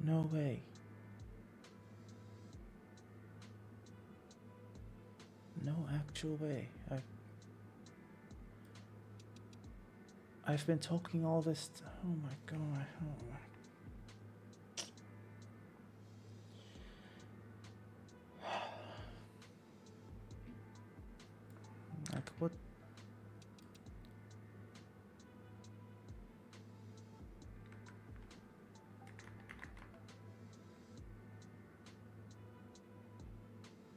No way. No actual way. I've been talking all this. Oh my god. Oh. Like what?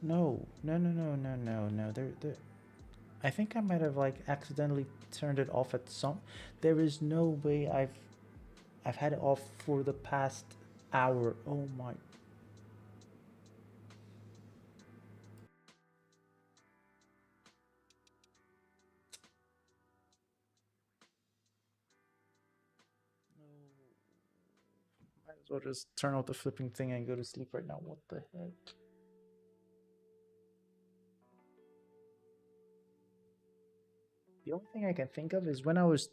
No, no, no, no, no, no, no. There. I think I might have like accidentally turned it off at some. There is no way I've had it off for the past hour. Oh my. No. Might as well just turn off the flipping thing and go to sleep right now. What the heck? The only thing I can think of is when I was.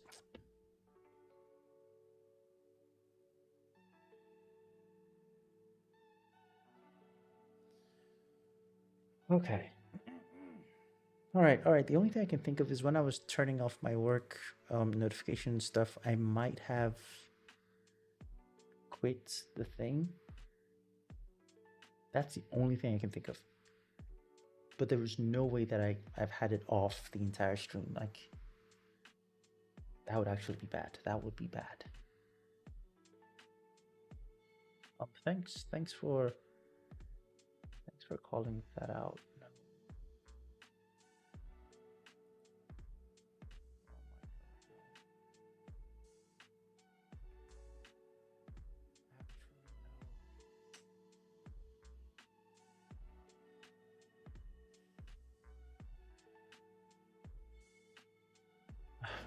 Okay. All right, all right. The only thing I can think of is when I was turning off my work notification stuff, I might have quit the thing. That's the only thing I can think of. But there was no way that I've had it off the entire stream. Like that would actually be bad. That would be bad. Thanks for calling that out. No.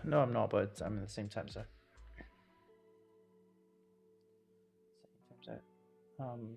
No, I'm not, but I'm in the same time zone. Same time zone.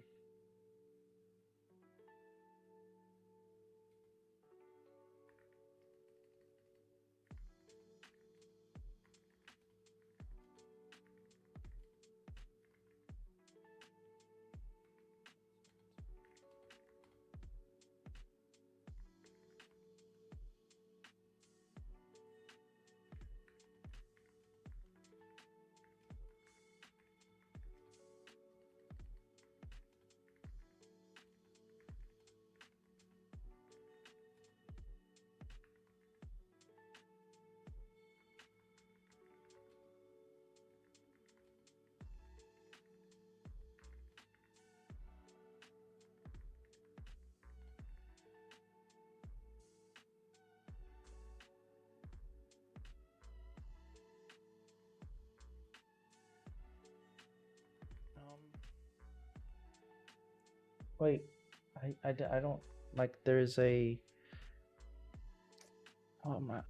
Wait, I don't like. There's a. Oh my.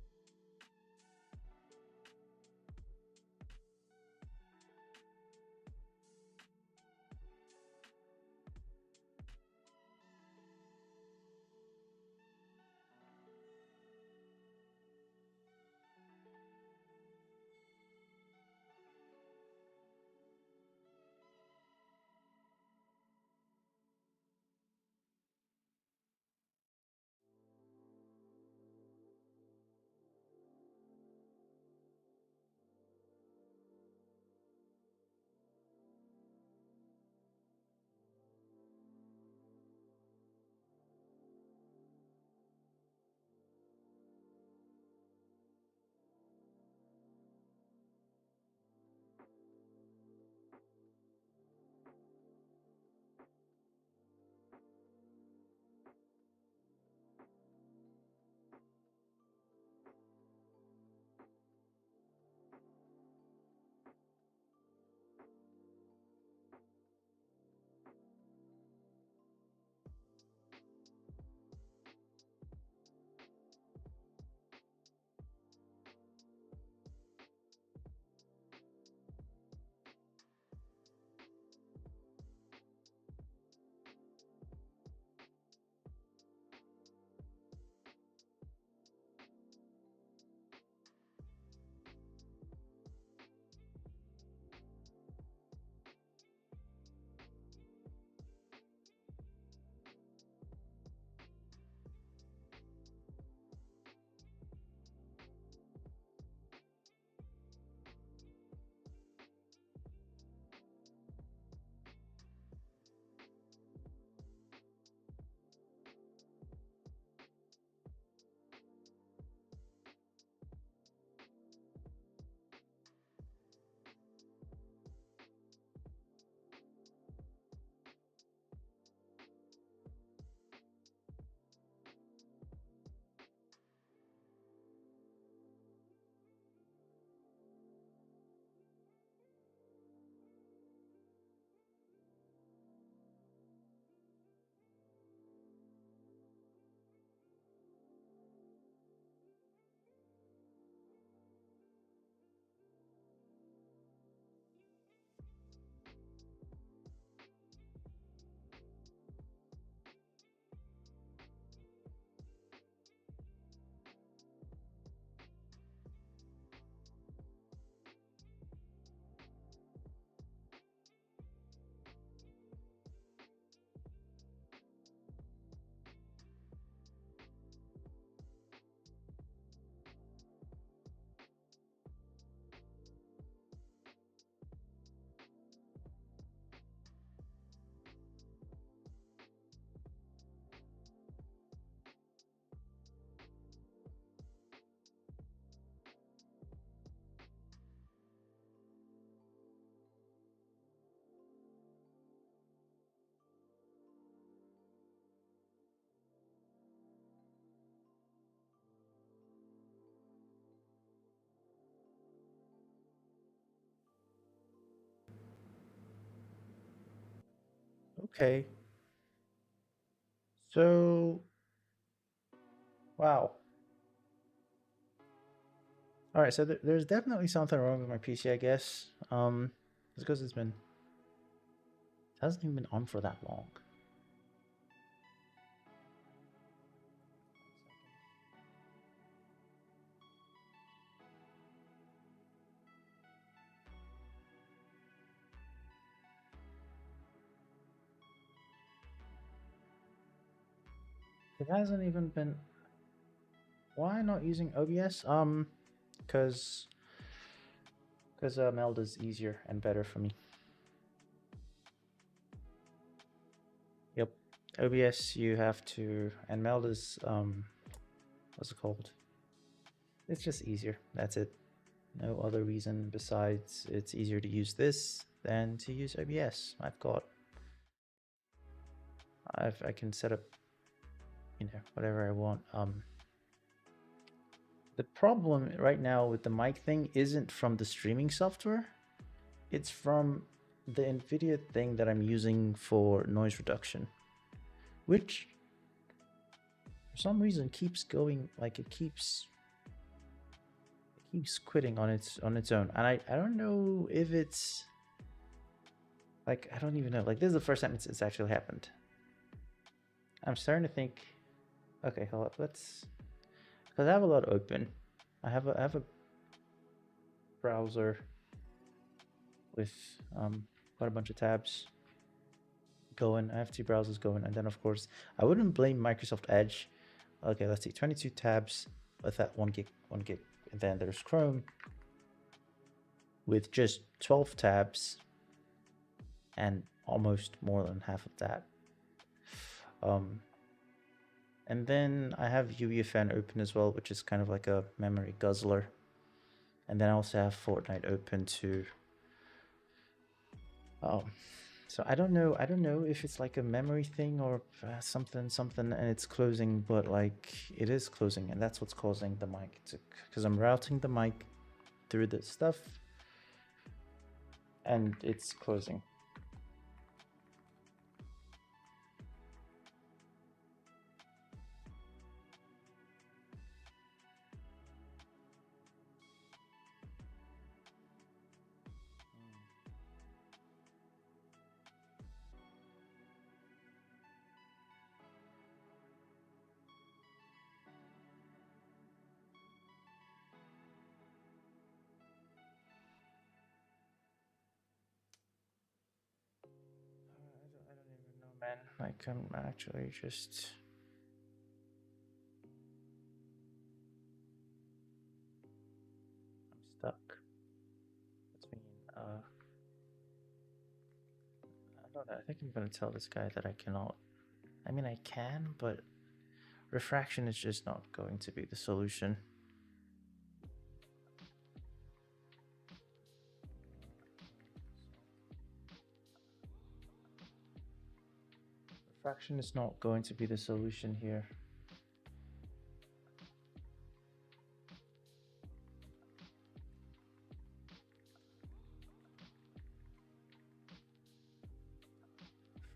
Okay. So, wow. All right, so there's definitely something wrong with my PC, I guess. It's because it hasn't even been on for that long. It hasn't even been. Why not using OBS? Because Meld is easier and better for me. Yep, OBS you have to, and Meld is what's it called? It's just easier. That's it. No other reason besides it's easier to use this than to use OBS. I can set up, whatever I want. The problem right now with the mic thing isn't from the streaming software. It's from the NVIDIA thing that I'm using for noise reduction, which for some reason keeps going, like it keeps quitting on its own. And I don't know if it's like, I don't even know. Like, this is the first time it's actually happened. I'm starting to think, okay, hold up, because I have a lot open. I have a browser with quite a bunch of tabs going. I have 2 browsers going, and then of course I wouldn't blame Microsoft Edge. Okay, let's see, 22 tabs with that 1 gig, and then there's Chrome with just 12 tabs and almost more than half of that. And then I have UEFN open as well, which is kind of like a memory guzzler. And then I also have Fortnite open too. So I don't know if it's like a memory thing or something, and it's closing, but like it is closing, and that's what's causing the mic to, because I'm routing the mic through the stuff and it's closing. I don't even know, man. Like, I'm actually just... I'm stuck between, I don't know. I think I'm gonna tell this guy that I cannot... I mean, I can, but refraction is just not going to be the solution. Refraction is not going to be the solution here.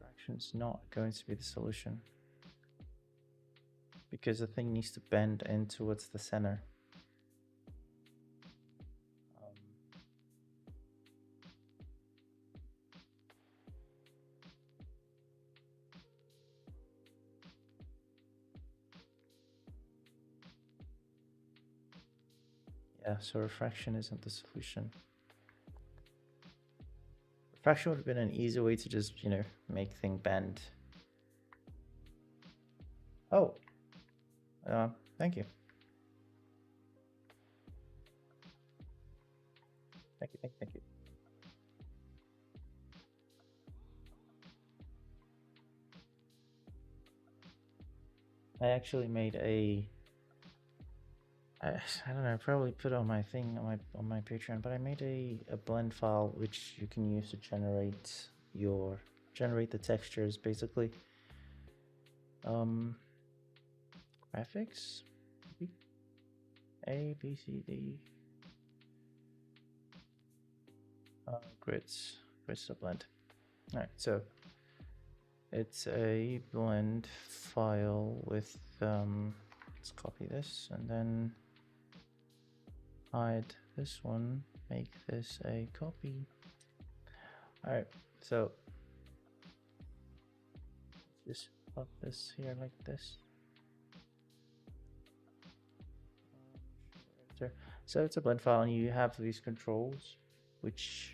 Refraction's not going to be the solution, because the thing needs to bend in towards the center. Yeah, so refraction isn't the solution. Refraction would have been an easy way to just, make thing bend. Oh, thank you. Thank you. I actually made I don't know, I probably put it on my thing on my Patreon, but I made a blend file which you can use to generate the textures basically. Graphics, A, B, C, D, grids to blend. All right, so It's a blend file with, let's copy this and then hide this one, make this a copy. All right, so just put this here like this. So it's a blend file and you have these controls which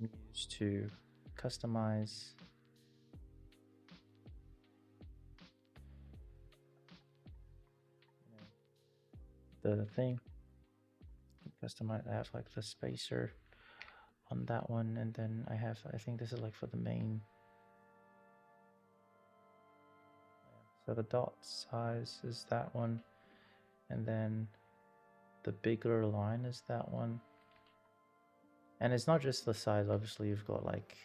you can use to customize the thing. Customize, I have like the spacer on that one, and then I think this is like for the main. So the dot size is that one, and then the bigger line is that one. And it's not just the size, obviously you've got like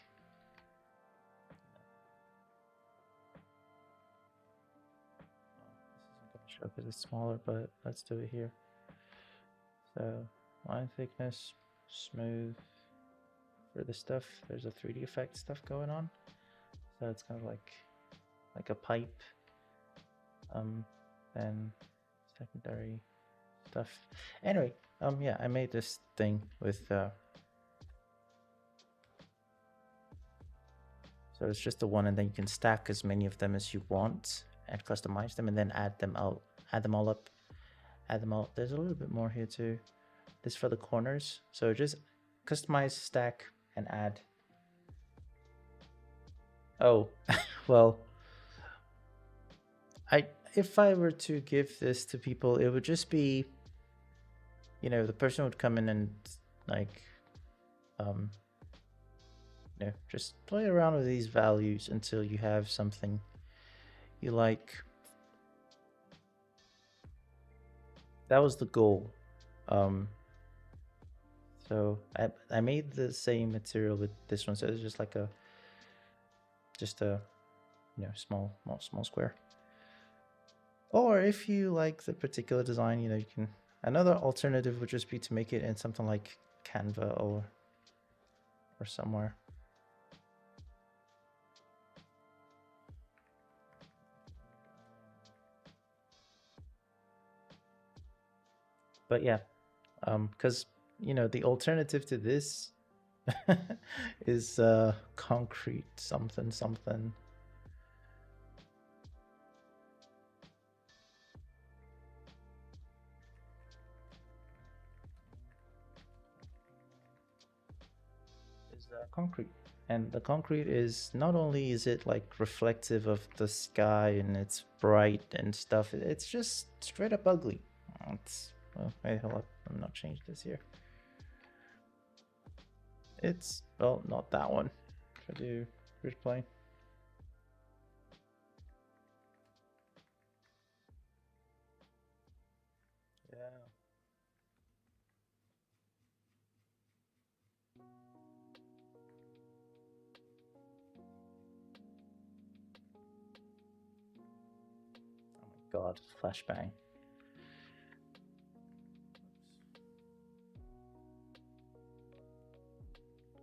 this isn't gonna show because it's smaller, but let's do it here. So line thickness, smooth. For the stuff, there's a 3D effect stuff going on. So it's kind of like a pipe. Then secondary stuff. Anyway, yeah, I made this thing with so it's just the one, and then you can stack as many of them as you want and customize them, and then add them all up, add them all. There's a little bit more here too. This for the corners. So just customize, stack, and add. Oh, well, if I were to give this to people, it would just be, you know, the person would come in and like, you know, just play around with these values until you have something you like. That was the goal. So I made the same material with this one, so it's just like a you know, small square. Or if you like the particular design, you know, you can, another alternative would just be to make it in something like Canva or somewhere. But yeah, because you know, the alternative to this is concrete something. Is concrete. And the concrete is, not only is it like reflective of the sky and it's bright and stuff, it's just straight up ugly. It's, well, wait, hold up, I'm not changed this here. It's, well, not that one. If I do grid plane. Yeah. Oh my god, flashbang.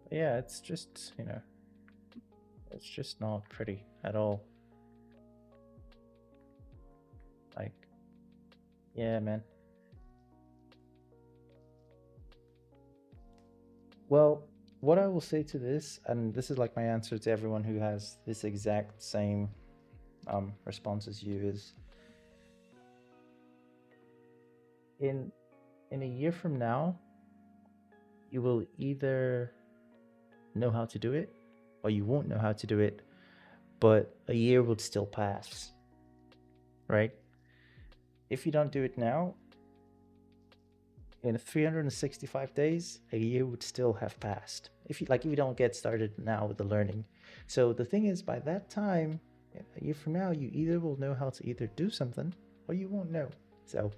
But yeah, it's just, you know, it's just not pretty at all. Like, yeah, man. Well, what I will say to this, and this is like my answer to everyone who has this exact same response as you, is in a year from now, you will either know how to do it or you won't know how to do it, but a year would still pass, right? If you don't do it now, in 365 days, a year would still have passed. If you don't get started now with the learning. So the thing is, by that time, a year from now, you either will know how to either do something or you won't know. So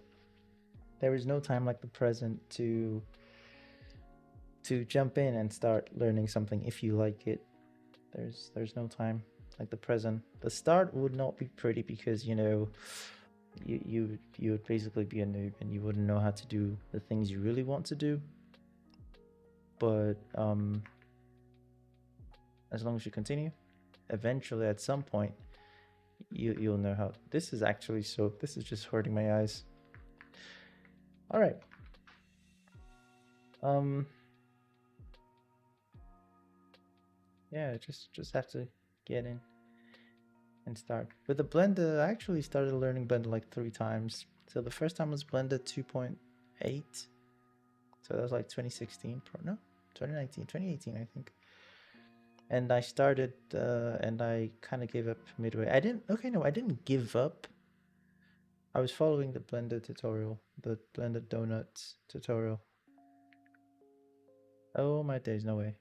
there is no time like the present to jump in and start learning something if you like it. There's no time like the present. The start would not be pretty because, you know, you would basically be a noob and you wouldn't know how to do the things you really want to do. But as long as you continue, eventually at some point, you'll know how. This is actually so. This is just hurting my eyes. All right. Yeah, just have to get in and start. With the Blender, I actually started learning Blender like 3 times. So the first time was Blender 2.8. So that was like 2016, no, 2018, I think. And I started, and I kind of gave up midway. I didn't give up. I was following the Blender tutorial, the Blender Donuts tutorial. Oh my days, no way.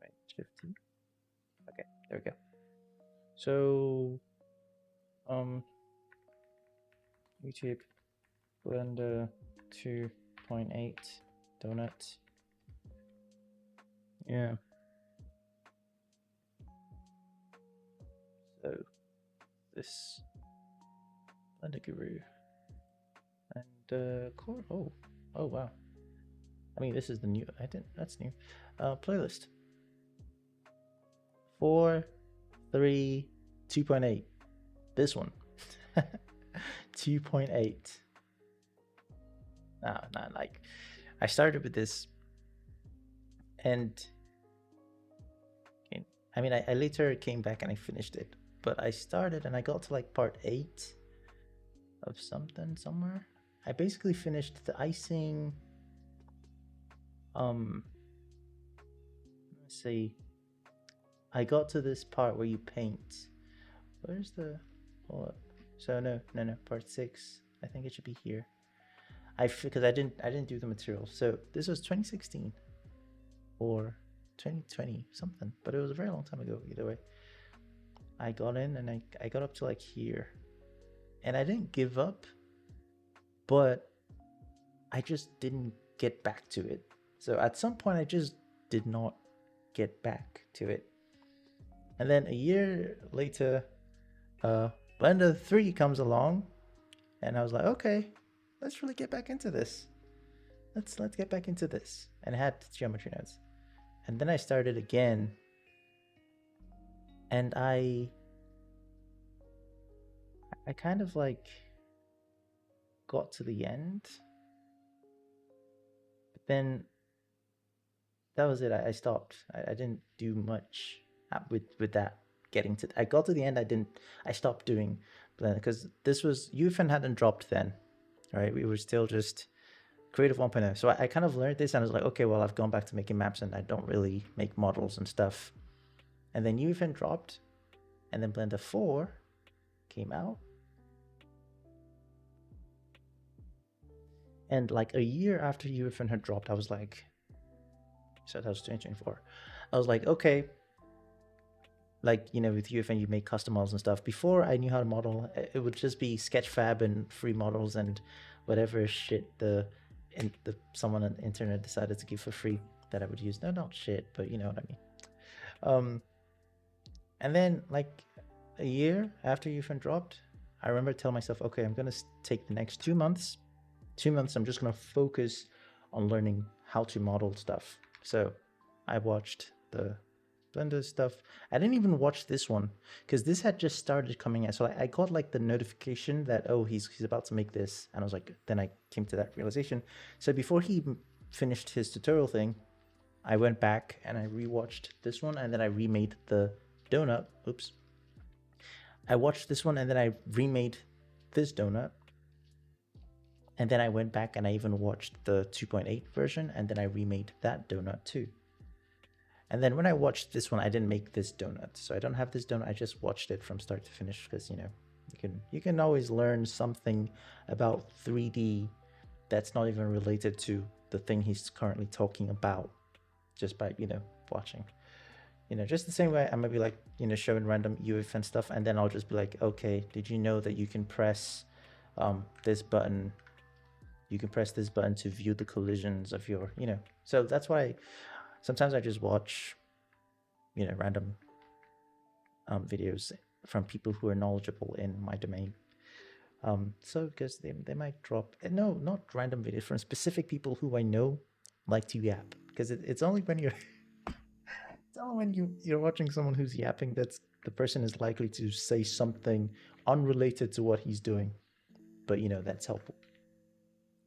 Wait, Shift-T. Okay, there we go. So, YouTube Blender 2.8 Donuts. Yeah. So this Blender Guru and core. Oh wow. I mean, this is the new. That's new. Playlist 4, 3, 2.8. This one. 2.8. Nah, like I started with this, and I mean, I later came back and I finished it, but I started and I got to like part 8 of something somewhere. I basically finished the icing. Let's see. I got to this part where you paint. Where's the? Hold up. So no, part 6. I think it should be here. Because I didn't do the material. So this was 2016 or 2020 something, but it was a very long time ago. Either way, I got in and I got up to like here, and I didn't give up, but I just didn't get back to it. So at some point I just did not get back to it. And then a year later, Blender 3 comes along, and I was like, okay, let's really get back into this. Let's get back into this. And it had geometry nodes. And then I started again, and I kind of like got to the end, but then that was it. I stopped. I didn't do much with that. I got to the end. I stopped doing Blender because this was UEFN hadn't dropped then, right? We were still just Creative 1.0. So I kind of learned this and I was like, okay, well, I've gone back to making maps and I don't really make models and stuff. And then UEFN dropped, and then Blender 4 came out. And like a year after UEFN had dropped, I was like, so that was 2024. I was like, okay, like, you know, with UEFN, you make custom models and stuff. Before I knew how to model, it would just be Sketchfab and free models and whatever shit someone on the internet decided to give for free that I would use. No, not shit, but you know what I mean. And then like a year after UEFN dropped, I remember telling myself, okay, I'm gonna take the next 2 months. 2 months, I'm just gonna focus on learning how to model stuff. So I watched the Blender stuff. I didn't even watch this one because this had just started coming out. So I got like the notification that, oh, he's about to make this. And I was like, then I came to that realization. So before he finished his tutorial thing, I went back and I rewatched this one, and then I remade the donut. Oops. I watched this one and then I remade this donut. And then I went back and I even watched the 2.8 version, and then I remade that donut too. And then when I watched this one, I didn't make this donut. So I don't have this donut. I just watched it from start to finish because, you know, you can always learn something about 3D that's not even related to the thing he's currently talking about just by, you know, watching. You know, just the same way I might be like, you know, showing random UEFN stuff, and then I'll just be like, okay, did you know that you can press this button? You can press this button to view the collisions of your, you know. So that's why sometimes I just watch, you know, random videos from people who are knowledgeable in my domain. So because they might drop, no, not random videos, from specific people who I know like to yap. Because it's only when you're Tell when you're watching someone who's yapping, that's the person is likely to say something unrelated to what he's doing. But that's helpful.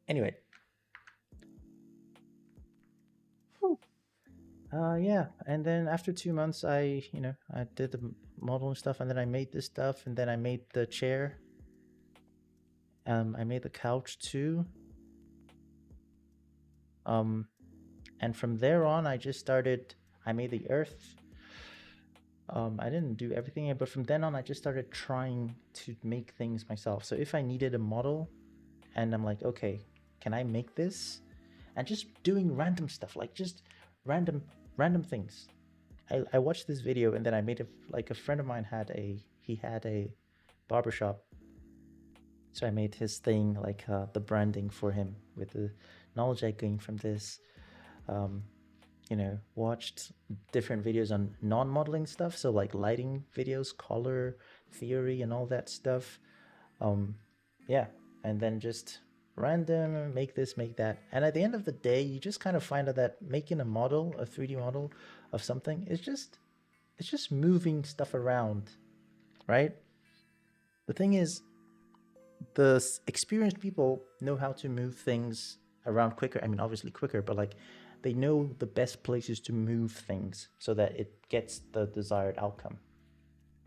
Anyway. Whew. Yeah, and then after 2 months, I did the model and stuff, and then I made this stuff, and then I made the chair. I made the couch too. And from there on, I just started. I made the earth. I didn't do everything yet, but from then on, I just started trying to make things myself. So if I needed a model, and I'm like, okay, can I make this? And just doing random stuff, like just random things. I watched this video, and then I made a friend of mine had a barbershop, so I made his thing, like the branding for him with the knowledge I gained from this. Um, watched different videos on non-modeling stuff, so like lighting videos, color theory, and all that stuff. Yeah, and then just random, make this, make that. And at the end of the day, you just kind of find out that making a model, a 3D model of something, is just moving stuff around, right? The thing is, the experienced people know how to move things around quicker. I mean, obviously quicker, but like they know the best places to move things so that it gets the desired outcome.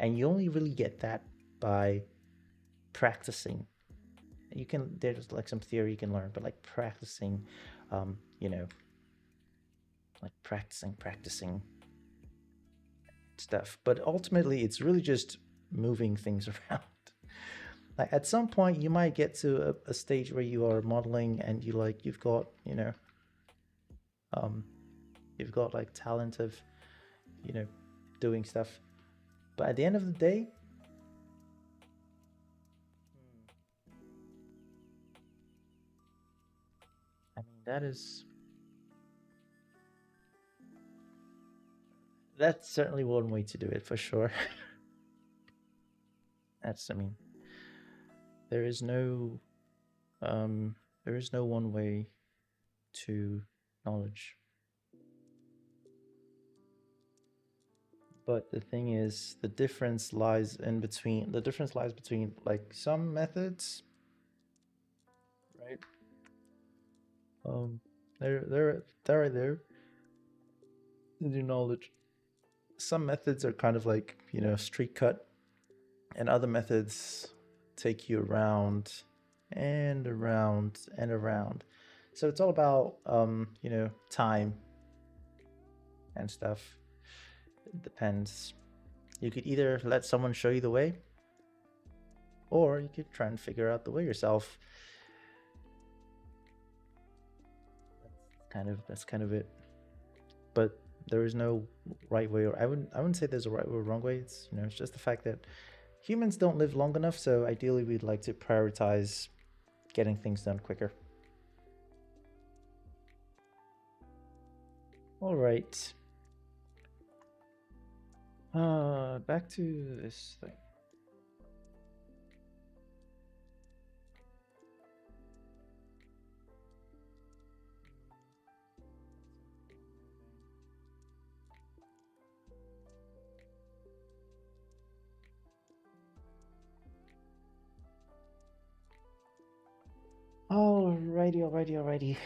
And you only really get that by practicing. There's like some theory you can learn, but like practicing, like practicing stuff. But ultimately, it's really just moving things around. Like at some point, you might get to a stage where you are modeling and you've got like talent of doing stuff. But at the end of the day, I mean, that's certainly one way to do it for sure. I mean, there is no one way to knowledge. But the thing is, the difference lies between like some methods, right? They're right there to do knowledge. Some methods are kind of like, street cut, and other methods take you around and around and around. So it's all about time and stuff. It depends. You could either let someone show you the way, or you could try and figure out the way yourself. That's kind of it. But there is no right way, or I wouldn't say there's a right or wrong way. It's just the fact that humans don't live long enough, so ideally we'd like to prioritize getting things done quicker. All right. Back to this thing. Alrighty.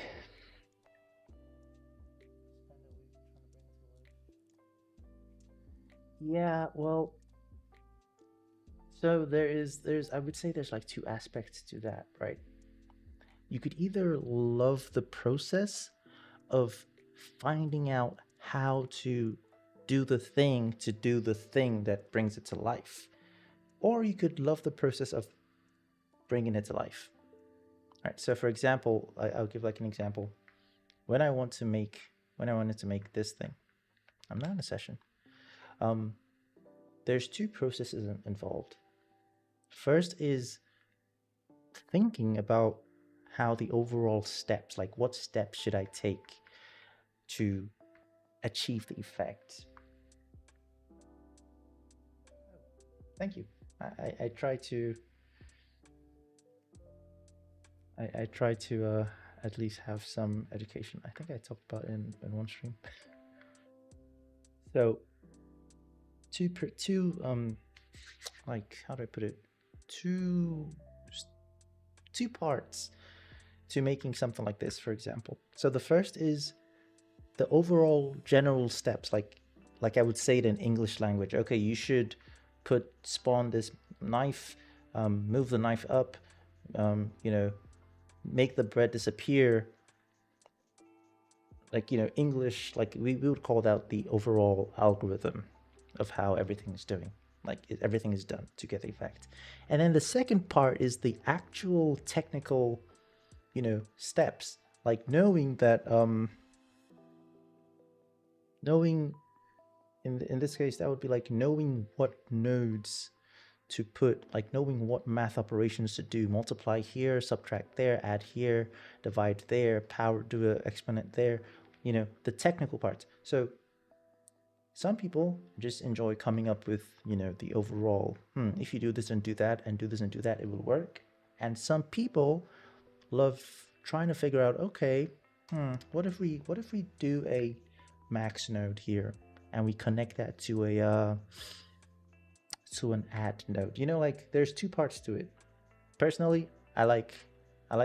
Yeah, well, so there's I would say there's like two aspects to that, right? You could either love the process of finding out how to do the thing that brings it to life, or you could love the process of bringing it to life. All right. So, for example, I'll give like an example. When I wanted to make this thing, I'm not in a session. There's two processes involved. First is thinking about how the overall steps, like what steps should I take to achieve the effect. Thank you. I try to at least have some education. I think I talked about it in one stream. So two like, how do I put it? Two two parts to making something like this, for example. So the first is the overall general steps, like I would say it in English language. Okay, you should spawn this knife, move the knife up, you know, make the bread disappear. Like, you know, English, like we would call that the overall algorithm of how everything is doing. Like everything is done to get the effect. And then the second part is the actual technical, you know, steps, like knowing that knowing in this case that would be like knowing what nodes to put, like knowing what math operations to do, multiply here, subtract there, add here, divide there, power, do an exponent there, you know, the technical parts. So some people just enjoy coming up with, you know, the overall, if you do this and do that and do this and do that, it will work. And some people love trying to figure out, okay, what if we do a max node here and we connect that to a to an add node. You know, like there's two parts to it. Personally, I like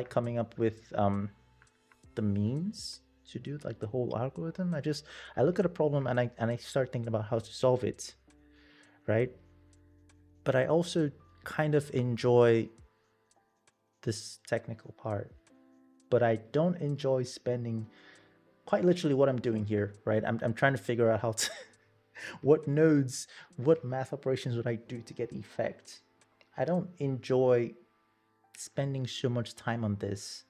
coming up with the means to do like the whole algorithm. I look at a problem and I start thinking about how to solve it, right? But I also kind of enjoy this technical part, but I don't enjoy spending quite literally what I'm doing here, right? I'm trying to figure out how to what nodes, what math operations would I do to get effect. I don't enjoy spending so much time on this,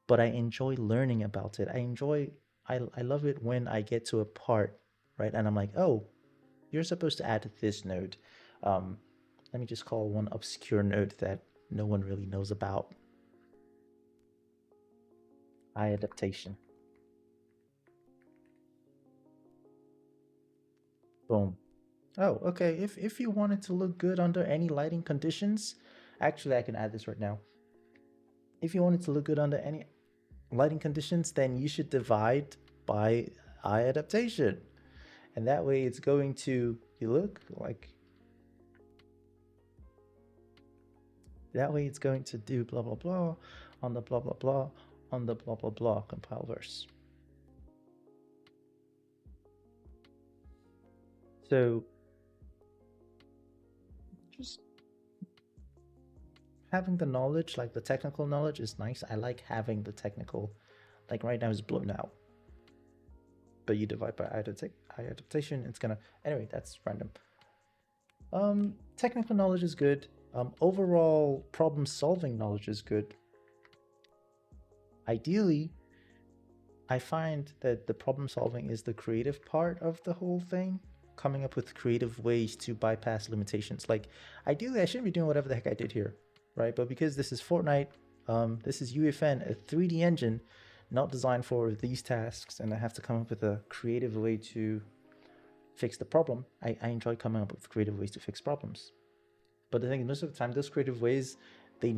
but I enjoy learning about it. I love it when I get to a part, right? And I'm like, oh, you're supposed to add this node. Let me just call one obscure node that no one really knows about. Hiiii adaptation. Boom. Oh, okay. If you want it to look good under any lighting conditions, actually I can add this right now. If you want it to look good under any lighting conditions, then you should divide by Hiiii adaptation. And that way it's going to, you look like, that way it's going to do blah, blah, blah on the blah, blah, blah on the blah, blah, blah compile verse. So just having the knowledge, like the technical knowledge is nice. I like having the technical, like right now it's blown out. But you divide by Hiiii adaptation, it's gonna, anyway, that's random. Technical knowledge is good. Overall problem solving knowledge is good. Ideally, I find that the problem solving is the creative part of the whole thing, coming up with creative ways to bypass limitations. Like, ideally, I shouldn't be doing whatever the heck I did here, right? But because this is Fortnite, this is UEFN, a 3D engine, not designed for these tasks, and I have to come up with a creative way to fix the problem. I enjoy coming up with creative ways to fix problems. But the thing is, most of the time, those creative ways, they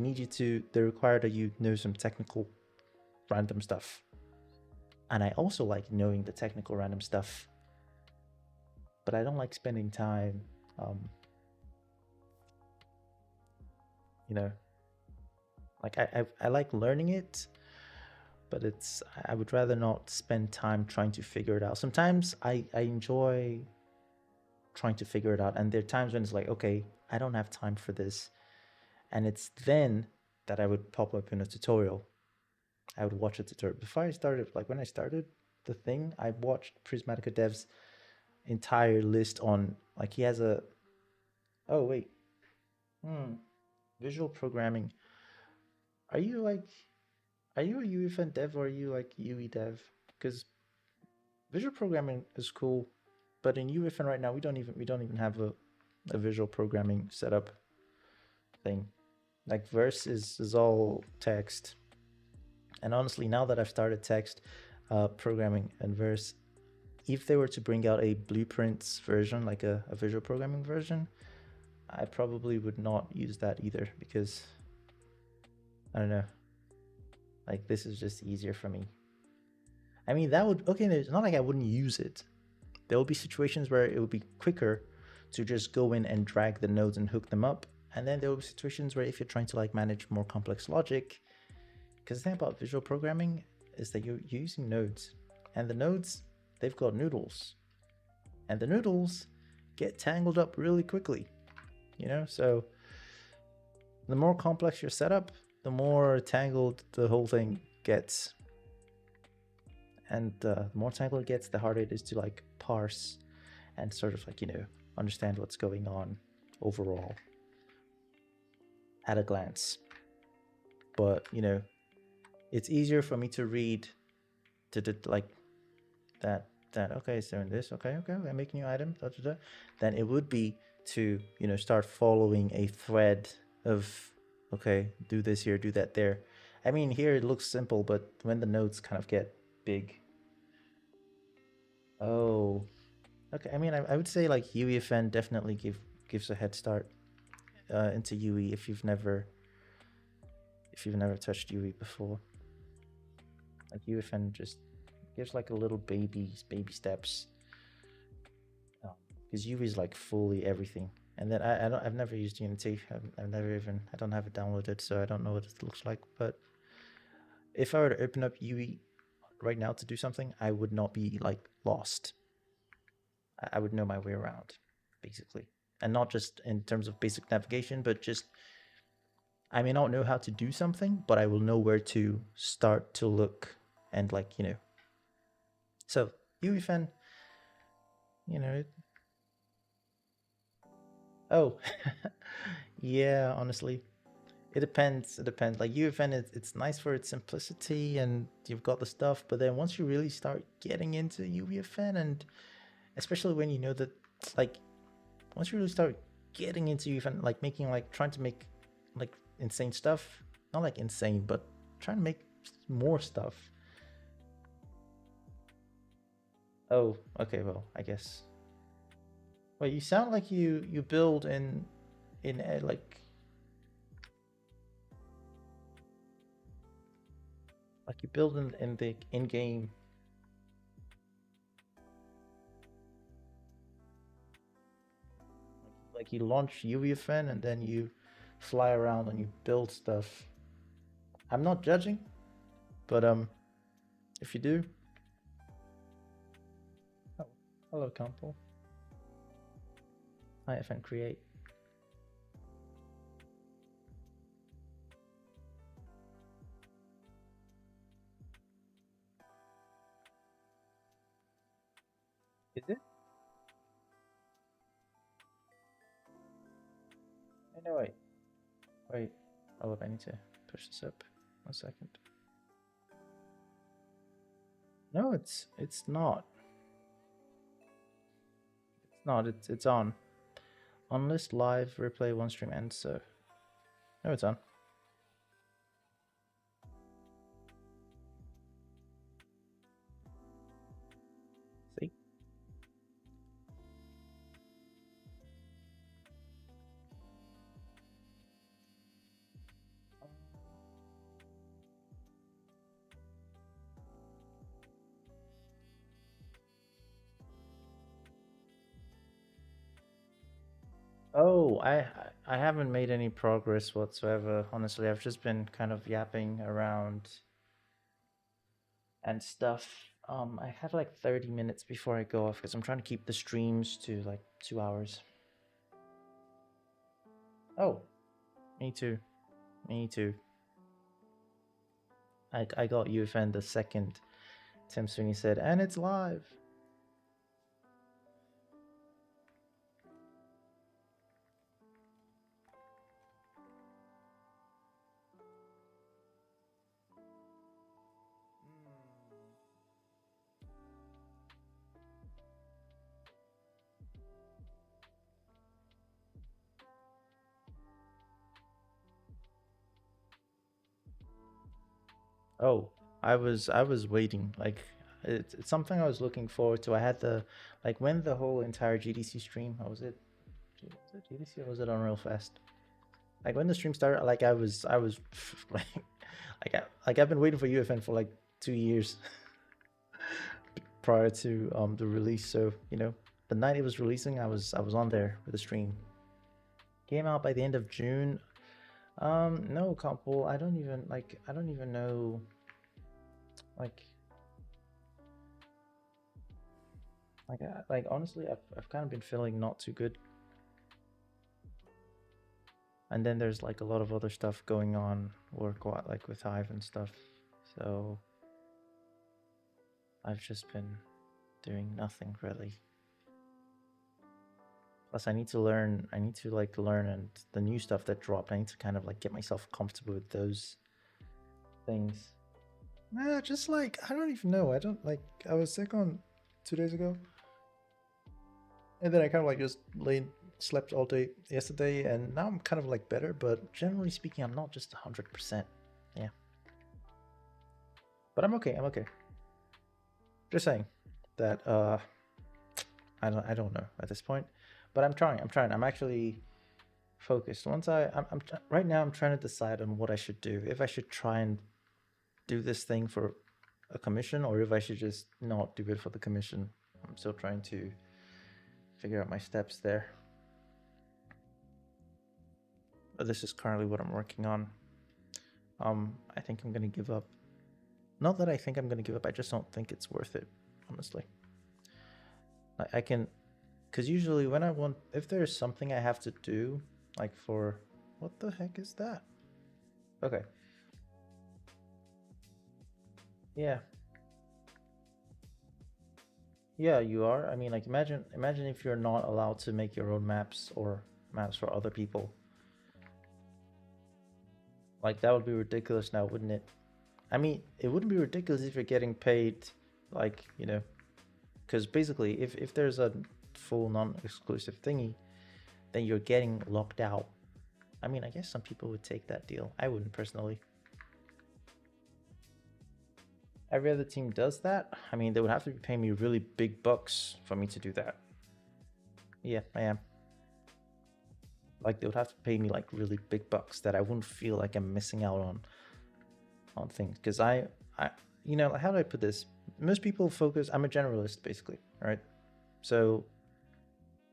require that you know some technical random stuff. And I also like knowing the technical random stuff, but I don't like spending time, you know, like I like learning it, but I would rather not spend time trying to figure it out. Sometimes I enjoy trying to figure it out, and there are times when it's like, okay, I don't have time for this, and it's then that I would pop up in a tutorial. I would watch a tutorial. Before I started, like when I started the thing, I watched Prismatica Dev's entire list on, like he has a, oh wait, visual programming. Are you a UEFN dev or are you like UE dev? Because visual programming is cool, but in UEFN right now we don't even have a visual programming setup thing. Like verse is all text. And honestly, now that I've started text programming and verse, if they were to bring out a blueprints version, like a visual programming version, I probably would not use that either, because I don't know, this is just easier for me. I mean, that would, okay, it's not like I wouldn't use it, there will be situations where it will be quicker to just go in and drag the nodes and hook them up. And then there will be situations where if you're trying to like manage more complex logic, because the thing about visual programming is that you're using nodes, and the nodes, they've got noodles, and the noodles get tangled up really quickly, you know? So the more complex your setup, the more tangled the whole thing gets. And the more tangled it gets, the harder it is to like parse and sort of like, you know, understand what's going on overall at a glance. But, you know, it's easier for me to read like that okay, so in this, okay, I make a new item, then it would be to, you know, start following a thread of, okay, do this here, do that there. I mean, here it looks simple, but when the nodes kind of get big. Oh, okay. I mean, I would say like UEFN definitely gives a head start into UE if you've never touched UE before. Like UEFN just gives like a little baby steps, because UE is like fully everything. And then I've never used Unity. I don't have it downloaded, so I don't know what it looks like. But if I were to open up UE right now to do something, I would not be like lost. I would know my way around, basically. And not just in terms of basic navigation, but just, I may not know how to do something, but I will know where to start to look and like, you know. So UEFN, you know, oh, yeah, honestly, it depends. It depends. Like UEFN, it's nice for its simplicity and you've got the stuff, but then once you really start getting into UEFN, and especially when you know that, like, once you really start getting into UEFN, like making, like trying to make like insane stuff, not like insane, but trying to make more stuff. Oh, okay, well, I guess. Well, you sound like you build in like you build in the in-game. Like you launch UEFN and then you fly around and you build stuff. I'm not judging, but if you do, oh, hello, Campo. IFN create. Is it? No, wait. Wait. Oh, look, I need to push this up. 1 second. No, it's not. It's not. It's on. On list live replay one stream ends. So no, it's on. See. Oh, I haven't made any progress whatsoever. Honestly, I've just been kind of yapping around and stuff. I have like 30 minutes before I go off because I'm trying to keep the streams to like 2 hours. Oh, me too. Me too. I got UFN the second Tim Sweeney said, and it's live. Oh, I was waiting. Like it's something I was looking forward to. I had the like when the whole entire GDC stream. How was it? Was it GDC or was it Unreal Fest? Like when the stream started, like I was like I've been waiting for UFN for like 2 years. prior to the release. So you know, the night it was releasing, I was on there with the stream. Came out by the end of June. No, couple. I don't even know. Like, like honestly, I've kind of been feeling not too good. And then there's like a lot of other stuff going on, like with Hive and stuff. So I've just been doing nothing really. Plus, I need to learn. I need to like learn and the new stuff that dropped. I need to kind of like get myself comfortable with those things. Nah, just like I don't even know. I don't like. I was sick on 2 days ago, and then I kind of like just slept all day yesterday, and now I'm kind of like better. But generally speaking, I'm not just 100%. Yeah, but I'm okay. I'm okay. Just saying that. I don't know at this point, but I'm trying. I'm trying. I'm actually focused. Right now, I'm trying to decide on what I should do. If I should try and do this thing for a commission, or if I should just not do it for the commission. I'm still trying to figure out my steps there. But this is currently what I'm working on. I think I'm gonna give up. Not that I think I'm gonna give up. I just don't think it's worth it, honestly. I can, because usually when if there's something I have to do, like for, what the heck is that? Okay. Yeah. Yeah, you are. I mean, like imagine if you're not allowed to make your own maps or maps for other people. Like that would be ridiculous now, wouldn't it? I mean, it wouldn't be ridiculous if you're getting paid, like, you know, because basically if there's a full non-exclusive thingy, then you're getting locked out. I mean, I guess some people would take that deal. I wouldn't personally. Every other team does that. I mean, they would have to be paying me really big bucks for me to do that. Yeah, I am. Like they would have to pay me like really big bucks that I wouldn't feel like I'm missing out on things. Because you know, how do I put this? Most people focus. I'm a generalist basically, right? So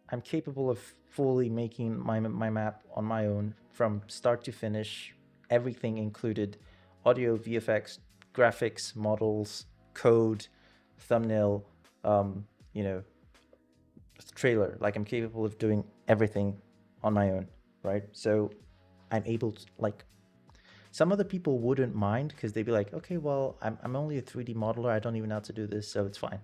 I'm capable of fully making my map on my own from start to finish, everything included, audio, VFX, graphics, models, code, thumbnail, you know, trailer. Like I'm capable of doing everything on my own, right? So I'm able to, like, some other people wouldn't mind because they'd be like, okay, well, I'm only a 3D modeler. I don't even know how to do this, so it's fine.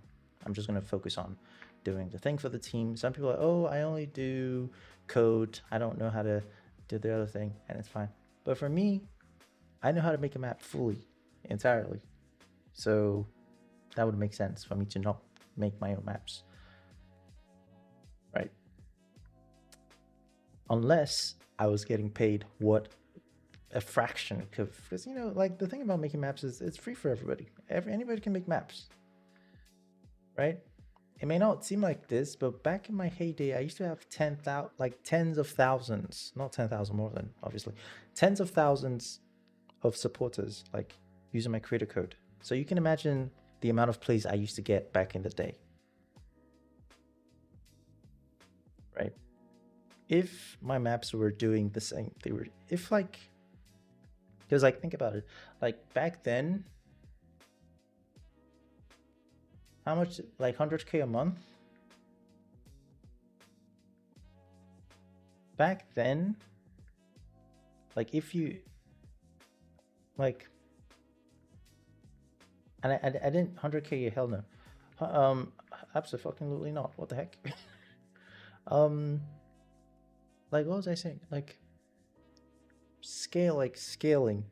I'm just going to focus on doing the thing for the team. Some people are like, oh, I only do code. I don't know how to do the other thing, and it's fine. But for me, I know how to make a map fully, entirely. So that would make sense for me to not make my own maps, right? Unless I was getting paid what a fraction, because you know, like the thing about making maps is it's free for everybody. Anybody can make maps, right? It may not seem like this, but back in my heyday, I used to have tens of thousands, not 10,000 more than obviously, tens of thousands of supporters, like using my creator code. So you can imagine the amount of plays I used to get back in the day, right? If my maps were doing the same, if like, because like think about it, like back then, how much, like 100K a month? Back then, like if you, like, and I didn't 100K, hell no. Absolutely not. What the heck? Like what was I saying? Like scaling,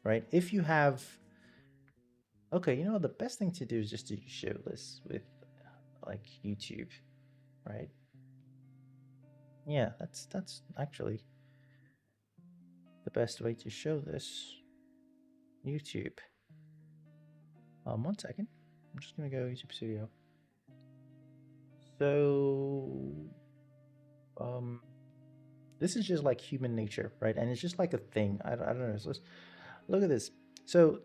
right? If you have, okay, you know, the best thing to do is just to show this with like YouTube, right? Yeah, that's actually the best way to show this. YouTube. 1 second. I'm just gonna go YouTube Studio. So, this is just like human nature, right? And it's just like a thing. I don't know. So look at this. So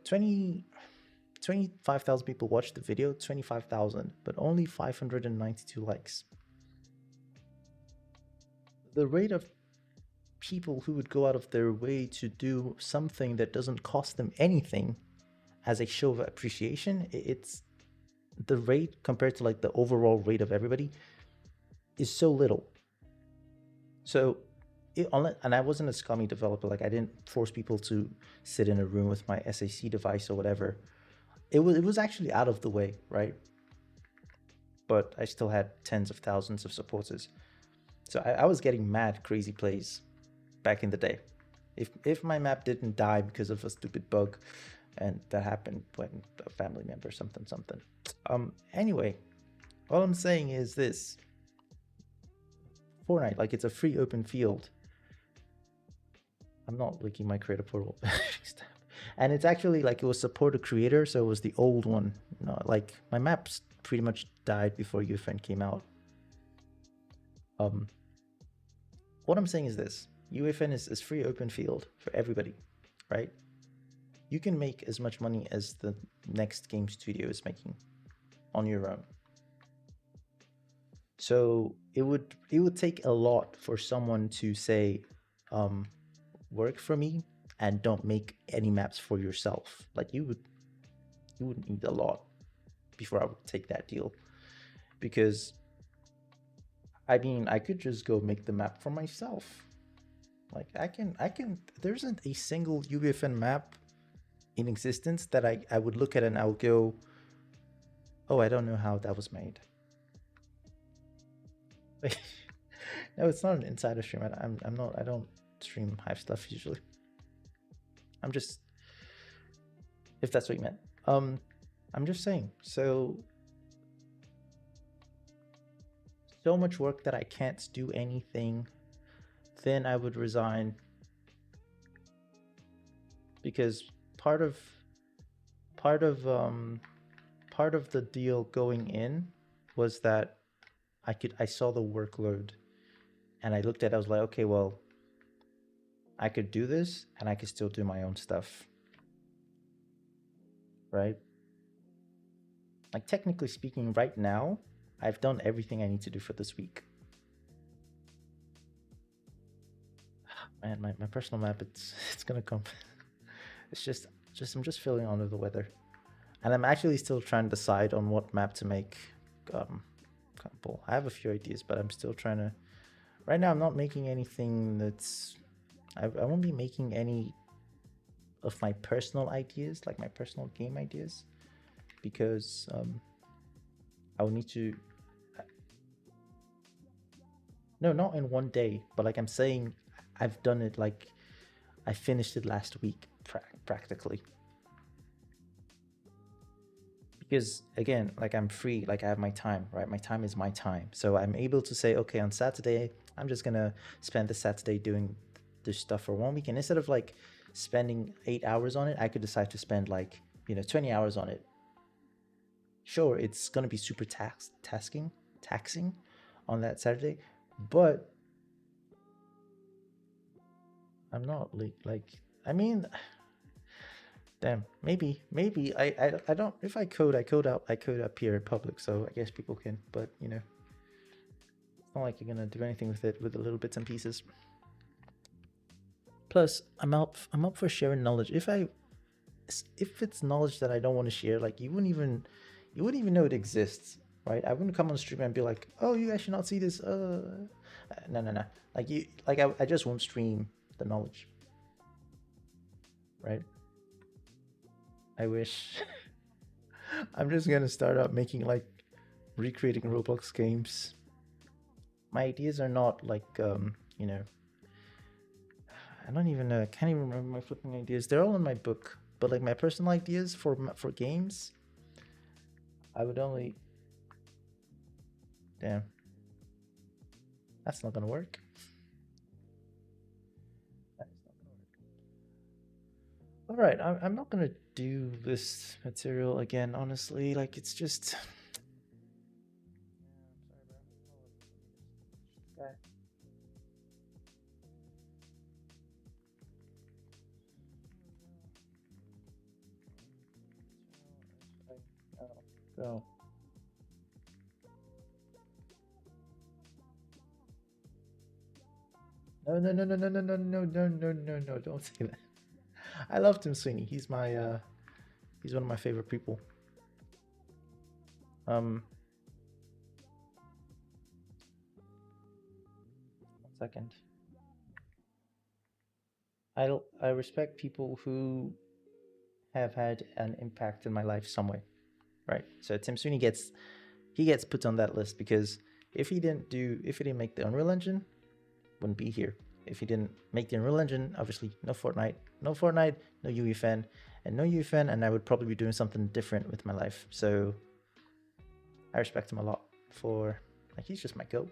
25,000 people watched the video, 25,000, but only 592 likes. The rate of people who would go out of their way to do something that doesn't cost them anything as a show of appreciation, it's the rate compared to like the overall rate of everybody is so little. So and I wasn't a scummy developer, like I didn't force people to sit in a room with my SAC device or whatever. It was actually out of the way, right? But I still had tens of thousands of supporters. So I was getting mad crazy plays back in the day. If my map didn't die because of a stupid bug, and that happened when a family member something. Anyway, all I'm saying is this. Fortnite, like, it's a free open field. I'm not linking my creator portal. And it's actually like it was support a creator, so it was the old one. No, like my maps pretty much died before UEFN came out. What I'm saying is this: UEFN is free open field for everybody, right? You can make as much money as the next game studio is making on your own. So it would take a lot for someone to say, work for me and don't make any maps for yourself. Like you would need a lot before I would take that deal. Because I mean, I could just go make the map for myself. Like I can there isn't a single UEFN map in existence that I would look at and I would go, oh, I don't know how that was made. No, it's not an insider stream. I don't stream Hiiii stuff usually. I'm just, if that's what you meant. I'm just saying, so much work that I can't do anything, then I would resign. Because part of the deal going in was that I saw the workload and I looked at it, I was like, okay, well, I could do this and I could still do my own stuff. Right? Like technically speaking, right now, I've done everything I need to do for this week. Man, my personal map, it's gonna come. It's just I'm just feeling under the weather. And I'm actually still trying to decide on what map to make. I have a few ideas, but I'm still trying to. Right now, I'm not making anything that's. I won't be making any of my personal ideas, like my personal game ideas, because I will need to. No, not in one day, but like I'm saying, I've done it. Like I finished it last week, practically. Because again, like I'm free, like I have my time, right? My time is my time. So I'm able to say, okay, on Saturday, I'm just gonna spend the Saturday doing this stuff for 1 week. And instead of like spending 8 hours on it, I could decide to spend like, 20 hours on it. Sure, it's gonna be super taxing on that Saturday, but I'm not like I mean, damn, maybe I don't. If I code up here in public, so I guess people can. But it's not like you're gonna do anything with it with the little bits and pieces. Plus, I'm up for sharing knowledge. If it's knowledge that I don't want to share, like you wouldn't even know it exists, right? I wouldn't come on stream and be like, oh, you guys should not see this. No. Like I just won't stream the knowledge, right? I wish. I'm just gonna start out making like recreating Roblox games. My ideas are not like I don't even know. I can't even remember my flipping ideas. They're all in my book, but like my personal ideas for games, I would only. Damn. That's not gonna work. All right, I'm not gonna do this material again, honestly. Like, it's just. Go. No, no, no, no, no, no, no, no, no, no, no, no, don't say that. I love Tim Sweeney. He's one of my favorite people. One second. I respect people who have had an impact in my life some way, right? So Tim Sweeney gets put on that list because if he didn't make the Unreal Engine, wouldn't be here. If he didn't make the Unreal Engine, obviously no Fortnite, no UEFN, and no UEFN, and I would probably be doing something different with my life. So I respect him a lot for, like, he's just my goat.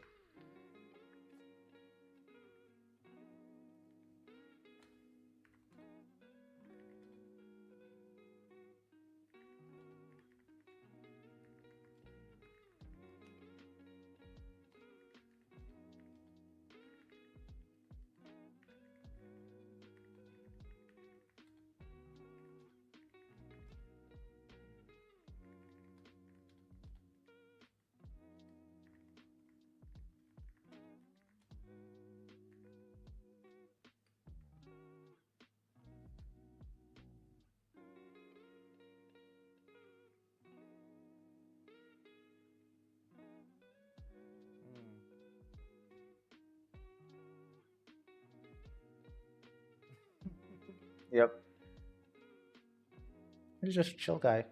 Yep. He's just a chill guy.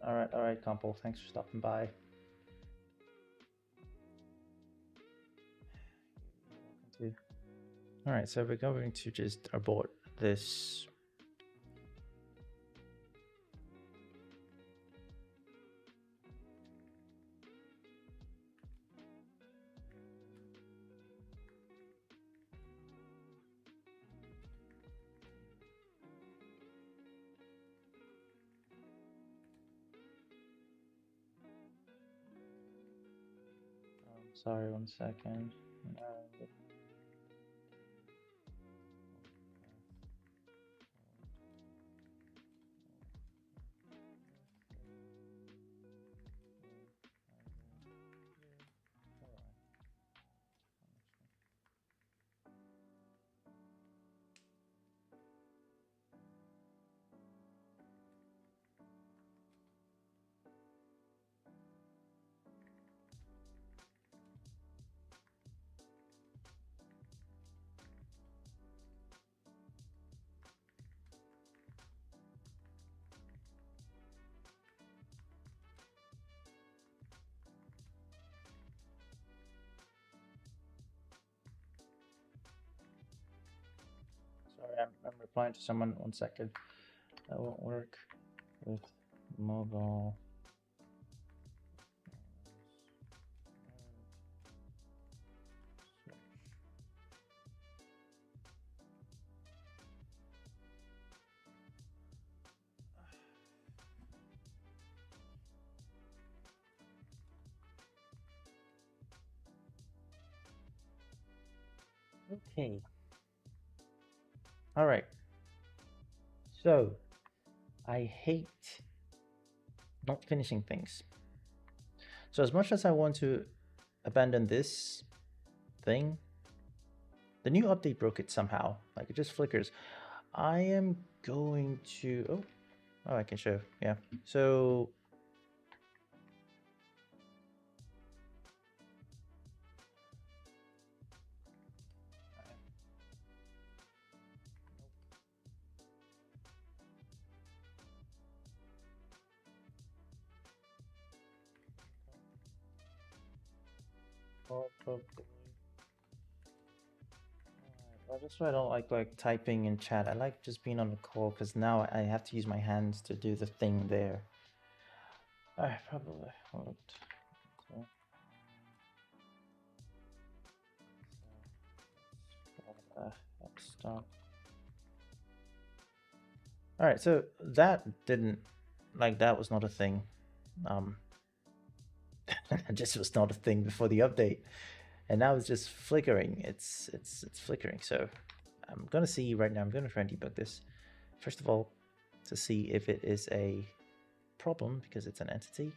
All right, Compo. Thanks for stopping by. All right, so we're going to just abort this. Sorry, 1 second. Sorry, I'm replying to someone. 1 second. That won't work with mobile. Okay. All right. So, I hate not finishing things. So as much as I want to abandon this thing, The new update broke it somehow. Like it just flickers. I am going to. Oh, I can show. Yeah. So. Probably. Well, that's why I don't like typing in chat. I like just being on the call because now I have to use my hands to do the thing there. Alright, probably. Hold. So, let's stop. Alright, so that didn't that was not a thing. Just was not a thing before the update, and now it's just flickering. It's flickering. So I'm gonna see right now. I'm gonna try and debug this first of all to see if it is a problem because it's an entity.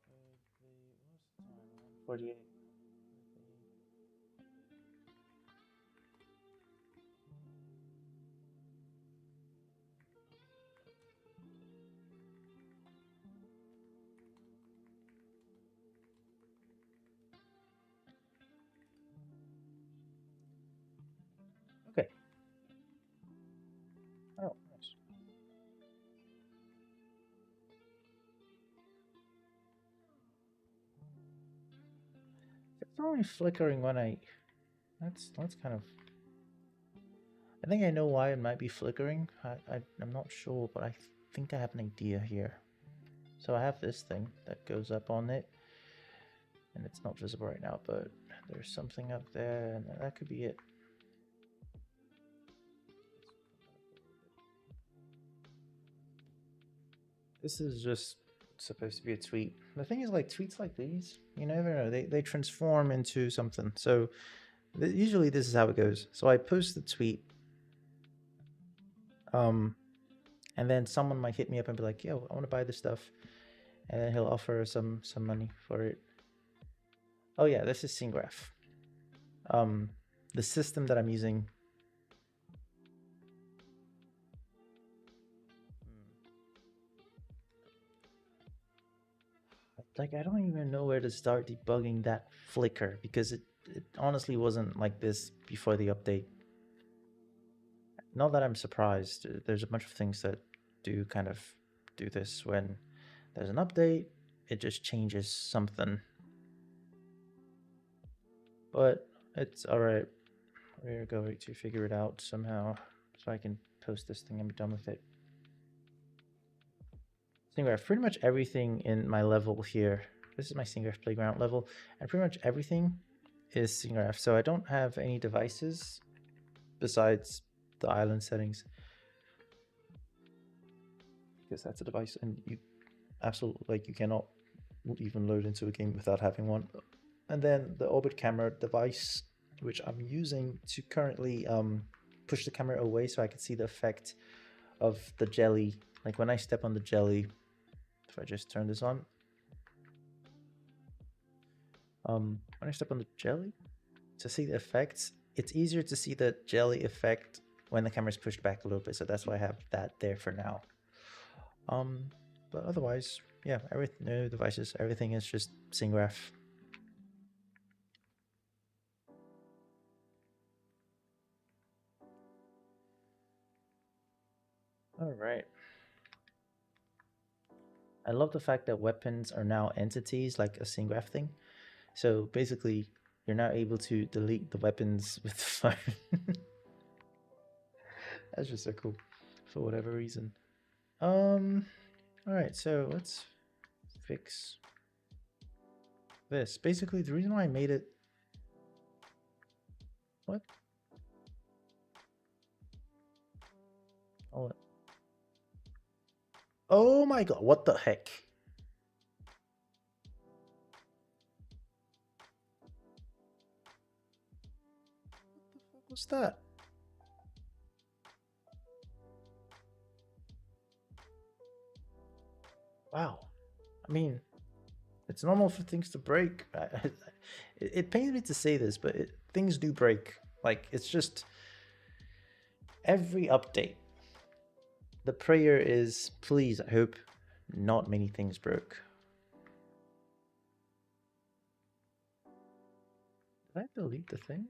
What's the time? 48. Okay. Oh, nice. It's only flickering when I. That's kind of. I think I know why it might be flickering. I'm not sure, but I think I have an idea here. So I have this thing that goes up on it, and it's not visible right now, but there's something up there, and that could be it. This is just supposed to be a tweet. The thing is, like tweets like these, you never know. They transform into something. So usually this is how it goes. So I post the tweet, and then someone might hit me up and be like, "Yo, I want to buy this stuff," and then he'll offer some money for it. Oh yeah, this is SceneGraph. The system that I'm using. Like I don't even know where to start debugging that flicker because it honestly wasn't like this before the update. Not that I'm surprised. There's a bunch of things that do kind of do this when there's an update. It just changes something. But it's alright. We're going to figure it out somehow so I can post this thing and be done with it. SceneGraph, pretty much everything in my level here. This is my SceneGraph playground level, and pretty much everything is SceneGraph. So I don't have any devices besides the island settings, because that's a device, and you absolutely you cannot even load into a game without having one. And then the orbit camera device, which I'm using to currently push the camera away so I can see the effect of the jelly. Like when I step on the jelly, if I just turn this on, when I step on the jelly to see the effects, it's easier to see the jelly effect when the camera is pushed back a little bit. So that's why I have that there for now. But otherwise, yeah, no devices, everything is just SceneGraph. All right. I love the fact that weapons are now entities, like a SceneGraph thing. So basically, you're now able to delete the weapons with the phone. That's just so cool, for whatever reason. All right, so let's fix this. Basically, the reason why I made it. What? Oh my god! What the heck? What's that? Wow. I mean, it's normal for things to break. It pains me to say this, but things do break. Like, it's just every update. The prayer is, please, I hope not many things broke. Did I delete the thing?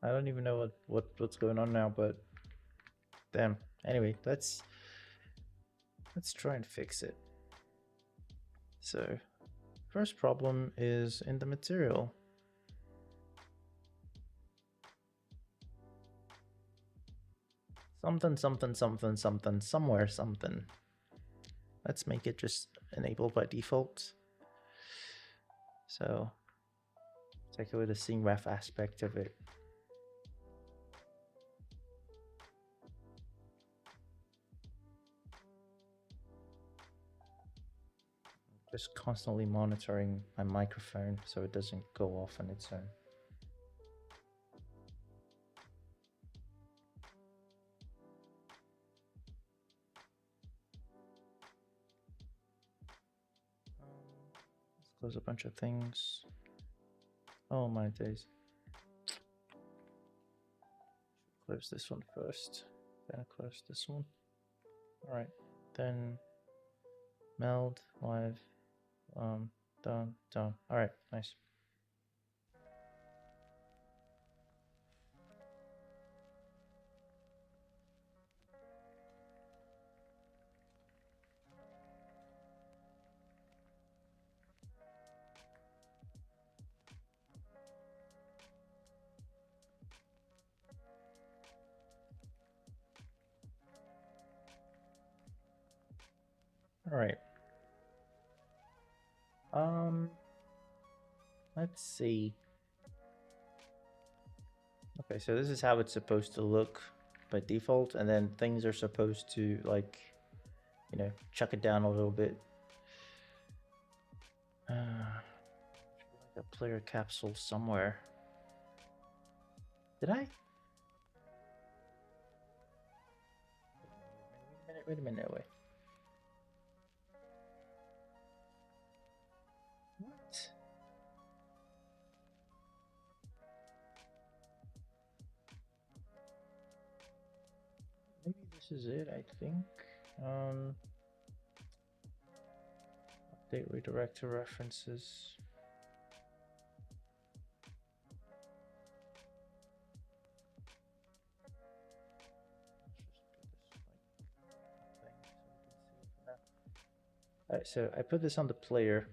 I don't even know what's going on now, but damn. Anyway, let's try and fix it. So, first problem is in the material. Something, something, something, something, somewhere, something. Let's make it just enabled by default. So, take away the scene ref aspect of it. Just constantly monitoring my microphone so it doesn't go off on its own. Let's close a bunch of things. Oh my days. Close this one first, then close this one. Alright, then meld, live, done. Alright, nice. Alright. Let's see. Okay, so this is how it's supposed to look by default, and then things are supposed to, like, you know, chuck it down a little bit. Like a player capsule somewhere. Did I? Wait a minute, wait. What? Maybe this is it, I think. Update redirect to references. Alright, so I put this on the player,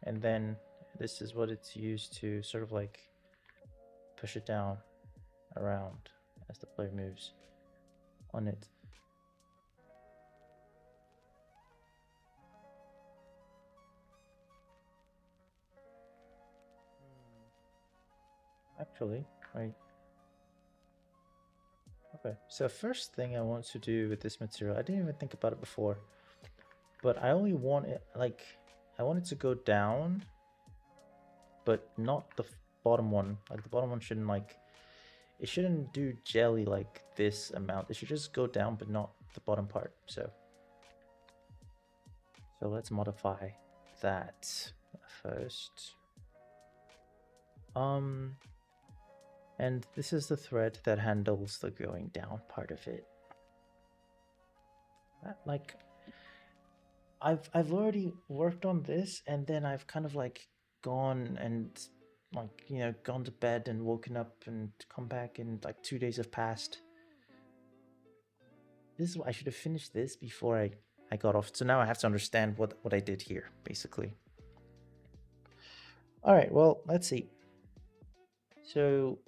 and then this is what it's used to sort of like push it down around as the player moves on it. Actually, right. Okay, so first thing I want to do with this material, I didn't even think about it before, but I only want it, like, I want it to go down, but not the bottom one. Like, the bottom one shouldn't, like, it shouldn't do jelly like this amount. It should just go down, but not the bottom part. So let's modify that first. And this is the thread that handles the going down part of it. Like, I've already worked on this, and then I've kind of like gone and, like, you know, gone to bed and woken up and come back, and like 2 days have passed. This is I should have finished this before I got off. So now I have to understand what I did here, basically. All right, well, let's see. So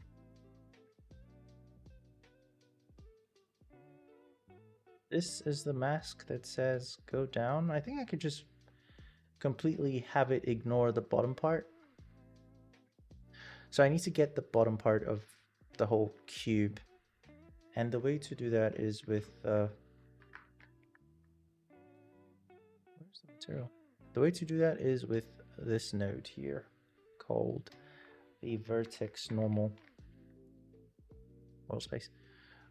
this is the mask that says go down. I think I could just completely have it ignore the bottom part. So I need to get the bottom part of the whole cube. And the way to do that is with, where's the material? The way to do that is with this node here called the vertex normal world space,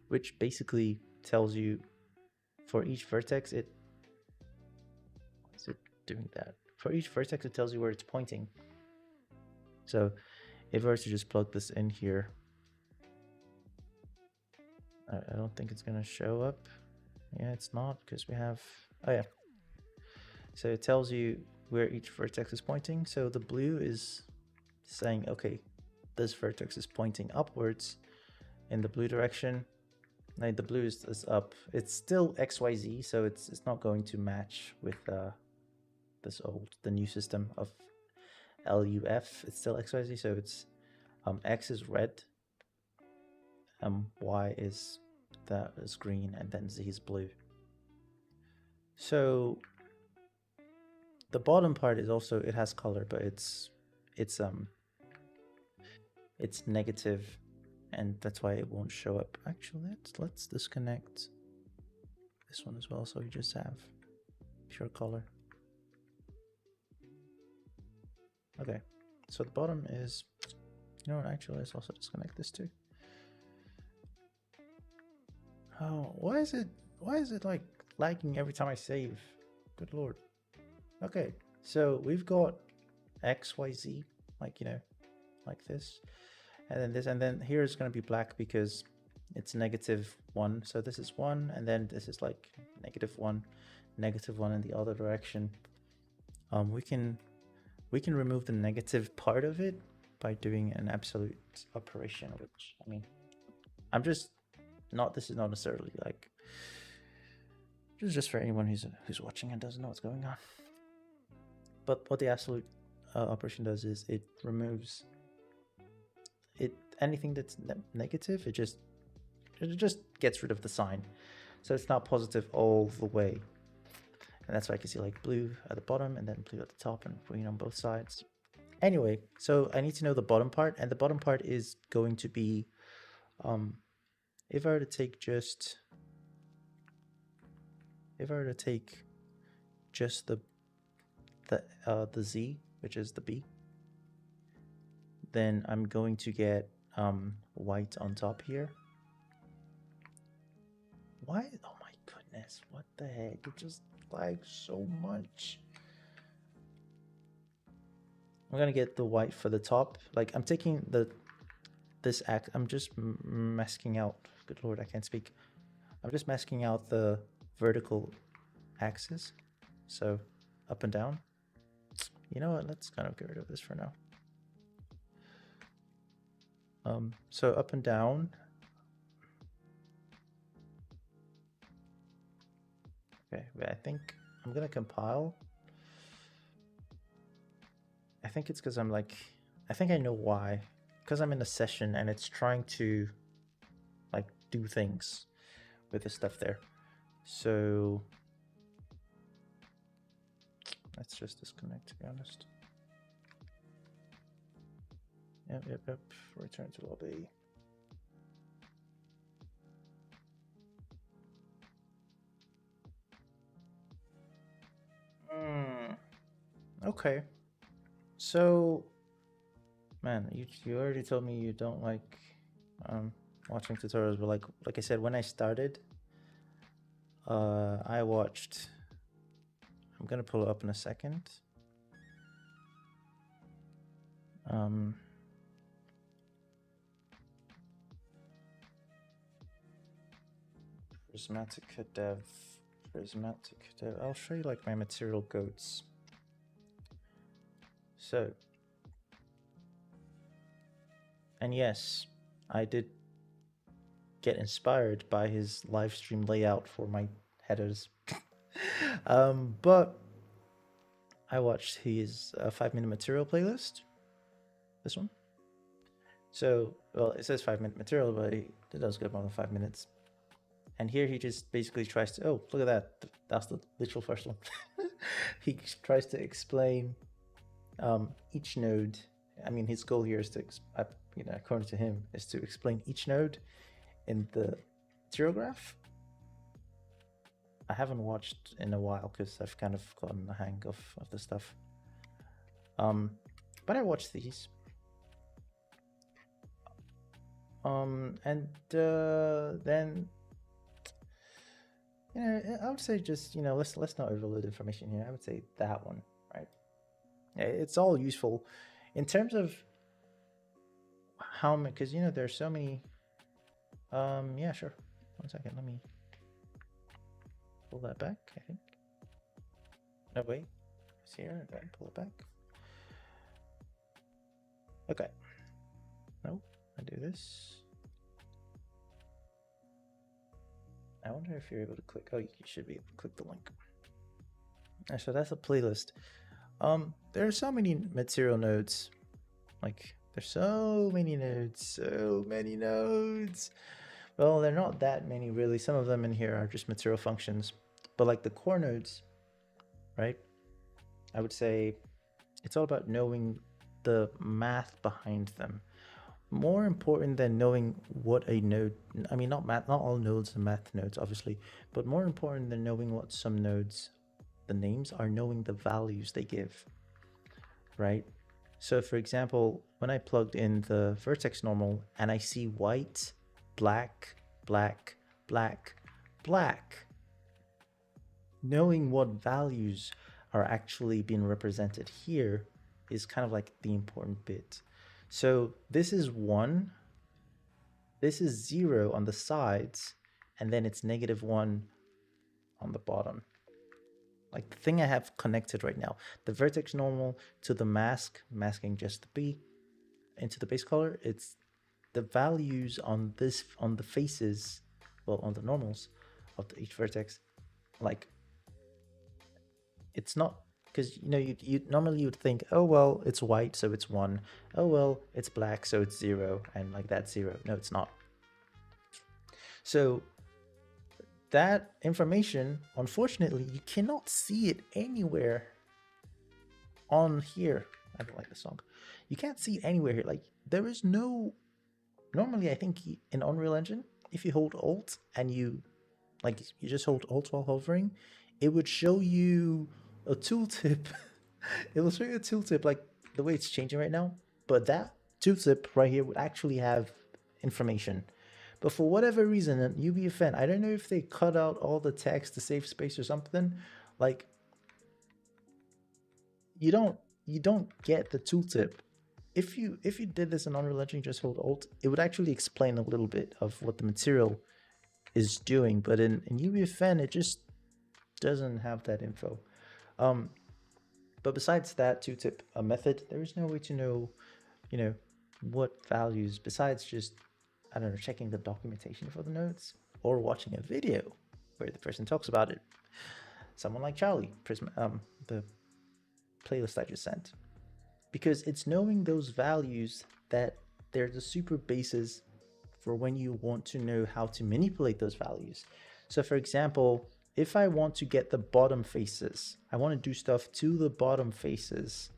which basically tells you for each vertex, why is it doing that? For each vertex, it tells you where it's pointing. So if I were to just plug this in here, I don't think it's gonna show up. Yeah, it's not, because we have, oh yeah. So it tells you where each vertex is pointing. So the blue is saying, okay, this vertex is pointing upwards in the blue direction. Now the blue is up. It's still XYZ, so it's not going to match with the new system of LUF. It's still XYZ, so it's X is red, Y is green, and then Z is blue. So the bottom part is also, it has color, but it's negative, and that's why it won't show up. Actually, let's disconnect this one as well, so we just have pure color. Okay, so the bottom is, you know what, actually let's also disconnect this too. Oh, why is it like lagging every time I save? Good lord. Okay, so we've got XYZ, like, you know, like this, and then this, and then here is going to be black because it's -1. So this is 1, and then this is like -1, -1 in the other direction. We can remove the negative part of it by doing an absolute operation, which, I mean, I'm just not, this is not necessarily like, this is just for anyone who's watching and doesn't know what's going on. But what the absolute operation does is it removes anything that's negative. It just gets rid of the sign, so it's not positive all the way. And that's why I can see like blue at the bottom and then blue at the top and green on both sides. Anyway, so I need to know the bottom part, and the bottom part is going to be, if I were to take just the Z, which is the B, then I'm going to get white on top here. Why? Oh my goodness, what the heck? It just lags so much. I'm gonna get the white for the top. Like, I'm taking I'm just masking out, good lord, I can't speak. I'm just masking out the vertical axis, so up and down. You know what, let's kind of get rid of this for now. So up and down. Okay, wait, I think I'm gonna compile. I think it's because I'm like, I think I know why. Because I'm in a session and it's trying to like do things with the stuff there. So let's just disconnect, to be honest. Yep. Return to lobby. Okay. So, man, you already told me you don't like watching tutorials, but like I said, when I started, I watched. I'm gonna pull it up in a second. Prismatica Dev. I'll show you like my material goats. So, and yes, I did get inspired by his live stream layout for my headers. But I watched his 5-minute material playlist. This one. So, well, it says 5-minute material, but it does go more than 5 minutes. And here he just basically tries to, oh, look at that. That's the literal first one. He tries to explain each node I mean, his goal here is to, according to him, is to explain each node in the material graph. I haven't watched in a while because I've kind of gotten the hang of the stuff. But I watched these. And then, I would say just, let's not overload information here. I would say that one, right? It's all useful in terms of how many, because there's so many. Yeah, sure. 1 second, let me pull that back. I think. No, wait. It's here. Then pull it back. Okay. No, I do this. I wonder if you're able to click. Oh, you should be able to click the link. So that's a playlist. There are so many material nodes. Like, there's so many nodes. Well, they're not that many really. Some of them in here are just material functions. But like the core nodes, right? I would say it's all about knowing the math behind them. More important than knowing what a node, I mean, not all nodes are math nodes, obviously, but more important than knowing what some nodes, the names, are knowing the values they give, right? So for example, when I plugged in the vertex normal and I see white, black, black, black, black, knowing what values are actually being represented here is kind of like the important bit. So this is 1, this is 0 on the sides, and then it's -1 on the bottom. Like the thing I have connected right now, the vertex normal to the mask, masking just the B, into the base color, it's the values on this, on the faces, well, on the normals of each vertex, like, it's not, because you normally you'd think, oh well, it's white, so it's 1. Oh well, it's black, so it's 0, and like that's 0. No, it's not. So that information, unfortunately, you cannot see it anywhere on here. I don't like the song. You can't see it anywhere here. Like, there is no, normally I think in Unreal Engine, if you hold Alt and you just hold Alt while hovering, it would show you a tooltip. It will show you a tooltip like the way it's changing right now, but that tooltip right here would actually have information. But for whatever reason in UEFN, I don't know if they cut out all the text to save space or something, like you don't get the tooltip. If you did this in Unreal Engine, just hold Alt, it would actually explain a little bit of what the material is doing, but in UEFN it just doesn't have that info. But besides that tooltip method, there is no way to know, what values, besides just, I don't know, checking the documentation for the nodes or watching a video where the person talks about it. Someone like Charlie, the playlist I just sent. Because it's knowing those values that they're the super bases for when you want to know how to manipulate those values. So for example, if I want to get the bottom faces, I want to do stuff to the bottom faces,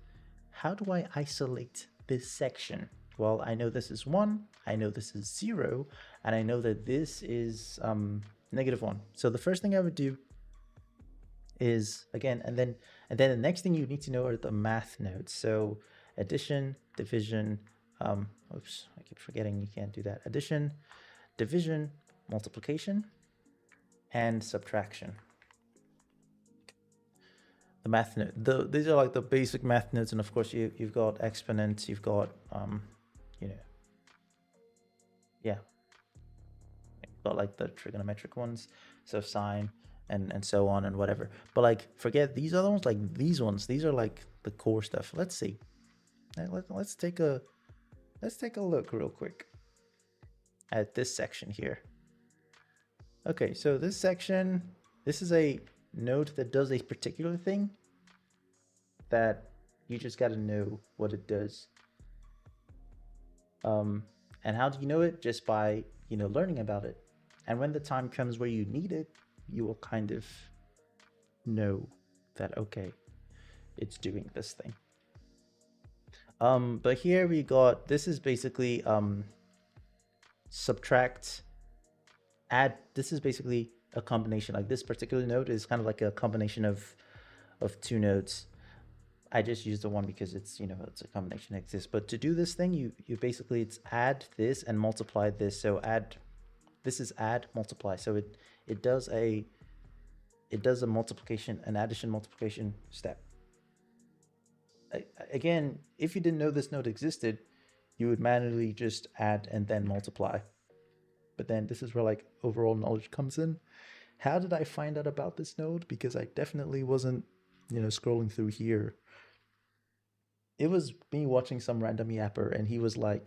how do I isolate this section? Well, I know this is 1, I know this is 0, and I know that this is -1. So the first thing I would do is, again, and then the next thing you need to know are the math nodes. So addition, division, oops, I keep forgetting you can't do that. Addition, division, multiplication, and subtraction. The math node, these are like the basic math nodes, and of course you've got exponents, you've got yeah, you've got like the trigonometric ones, so sine and so on and whatever. But like, forget these other ones, like these ones, these are like the core stuff. Let's see. Let's take a look real quick at this section here. Okay, so this section, this is a node that does a particular thing that you just got to know what it does. And how do you know it? Just by, learning about it. And when the time comes where you need it, you will kind of know that, okay, it's doing this thing. But here we got, this is basically subtract, add. This is basically a combination. Like this particular node is kind of like a combination of two nodes. I just used the one because it's, you know, it's a combination that exists. But to do this thing, you basically, it's add this and multiply this. So add, this is add, multiply. So it does a multiplication, an addition multiplication step. Again, if you didn't know this node existed, you would manually just add and then multiply. But then this is where like overall knowledge comes in. How did I find out about this node? Because I definitely wasn't, you know, scrolling through here. It was me watching some random yapper, and he was like,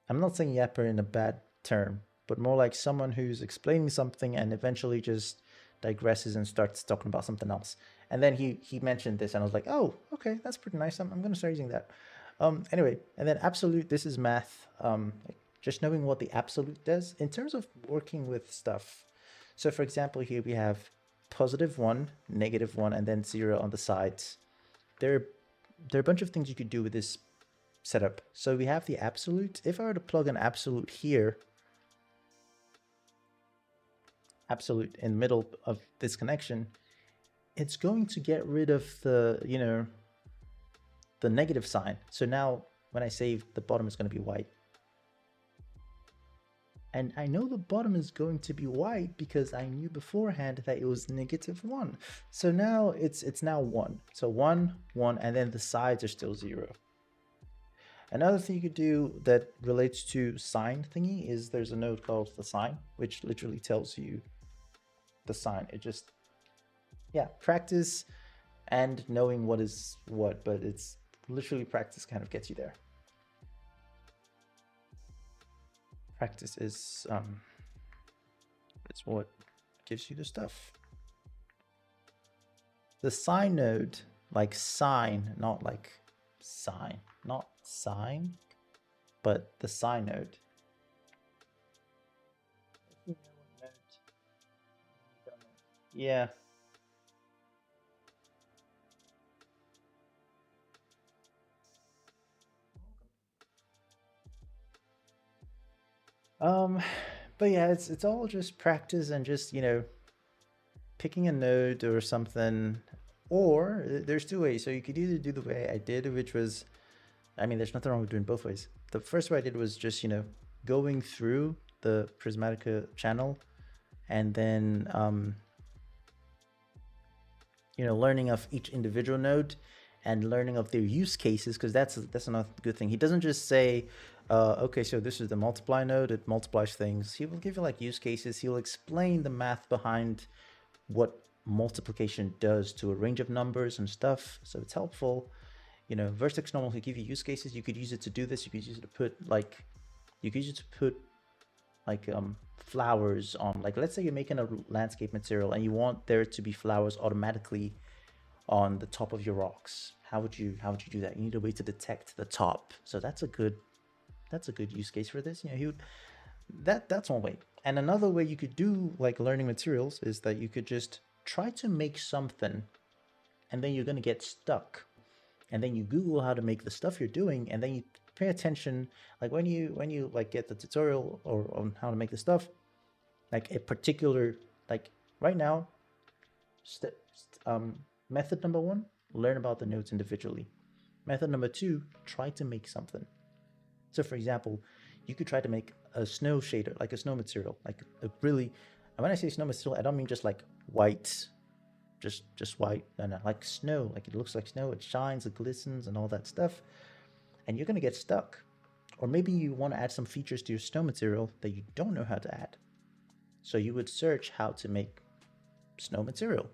I'm not saying yapper in a bad term, but more like someone who's explaining something and eventually just digresses and starts talking about something else. And then he mentioned this, and I was like, oh, okay, that's pretty nice. I'm going to start using that. Anyway, and then absolute, this is math. Just knowing what the absolute does in terms of working with stuff. So for example, here we have +1, -1, and then 0 on the sides. There are a bunch of things you could do with this setup. So we have the absolute. If I were to plug an absolute here, absolute in the middle of this connection, it's going to get rid of the, you know, the negative sign. So now when I save, the bottom is going to be white. And I know the bottom is going to be white because I knew beforehand that it was -1. So now it's now 1. So 1, 1, and then the sides are still 0. Another thing you could do that relates to sign thingy is there's a node called the sign, which literally tells you the sign. It just, yeah, practice and knowing what is what, but it's literally practice kind of gets you there. Practice is it's what gives you the stuff. The sign node, like sign, not like sign, not sign, but the sign node. Yeah. But yeah, it's all just practice and just, you know, picking a node or something. Or there's two ways. So you could either do the way I did, which was, I mean, there's nothing wrong with doing both ways. The first way I did was just, you know, going through the Prismatica channel and then, you know, learning of each individual node and learning of their use cases, because that's another good thing. He doesn't just say, okay, so this is the multiply node, it multiplies things. He will give you like use cases. He'll explain the math behind what multiplication does to a range of numbers and stuff. So it's helpful. You know, vertex normal will give you use cases. You could use it to do this. You could use it to put like, you could use it to put like flowers on, like, let's say you're making a landscape material and you want there to be flowers automatically on the top of your rocks. How would you do that? You need a way to detect the top. So that's a good use case for this. You know, that's one way. And another way you could do like learning materials is that you could just try to make something and then you're going to get stuck. And then you Google how to make the stuff you're doing, and then you pay attention, like when you like get the tutorial or on how to make the stuff, like a particular, like right now, method number 1, learn about the nodes individually. Method number 2, try to make something. So for example, you could try to make a snow shader, like a snow material, like a really, and when I say snow material, I don't mean just like white, just white, no, like snow, like it looks like snow, it shines, it glistens and all that stuff. And you're going to get stuck. Or maybe you want to add some features to your snow material that you don't know how to add. So you would search how to make snow material.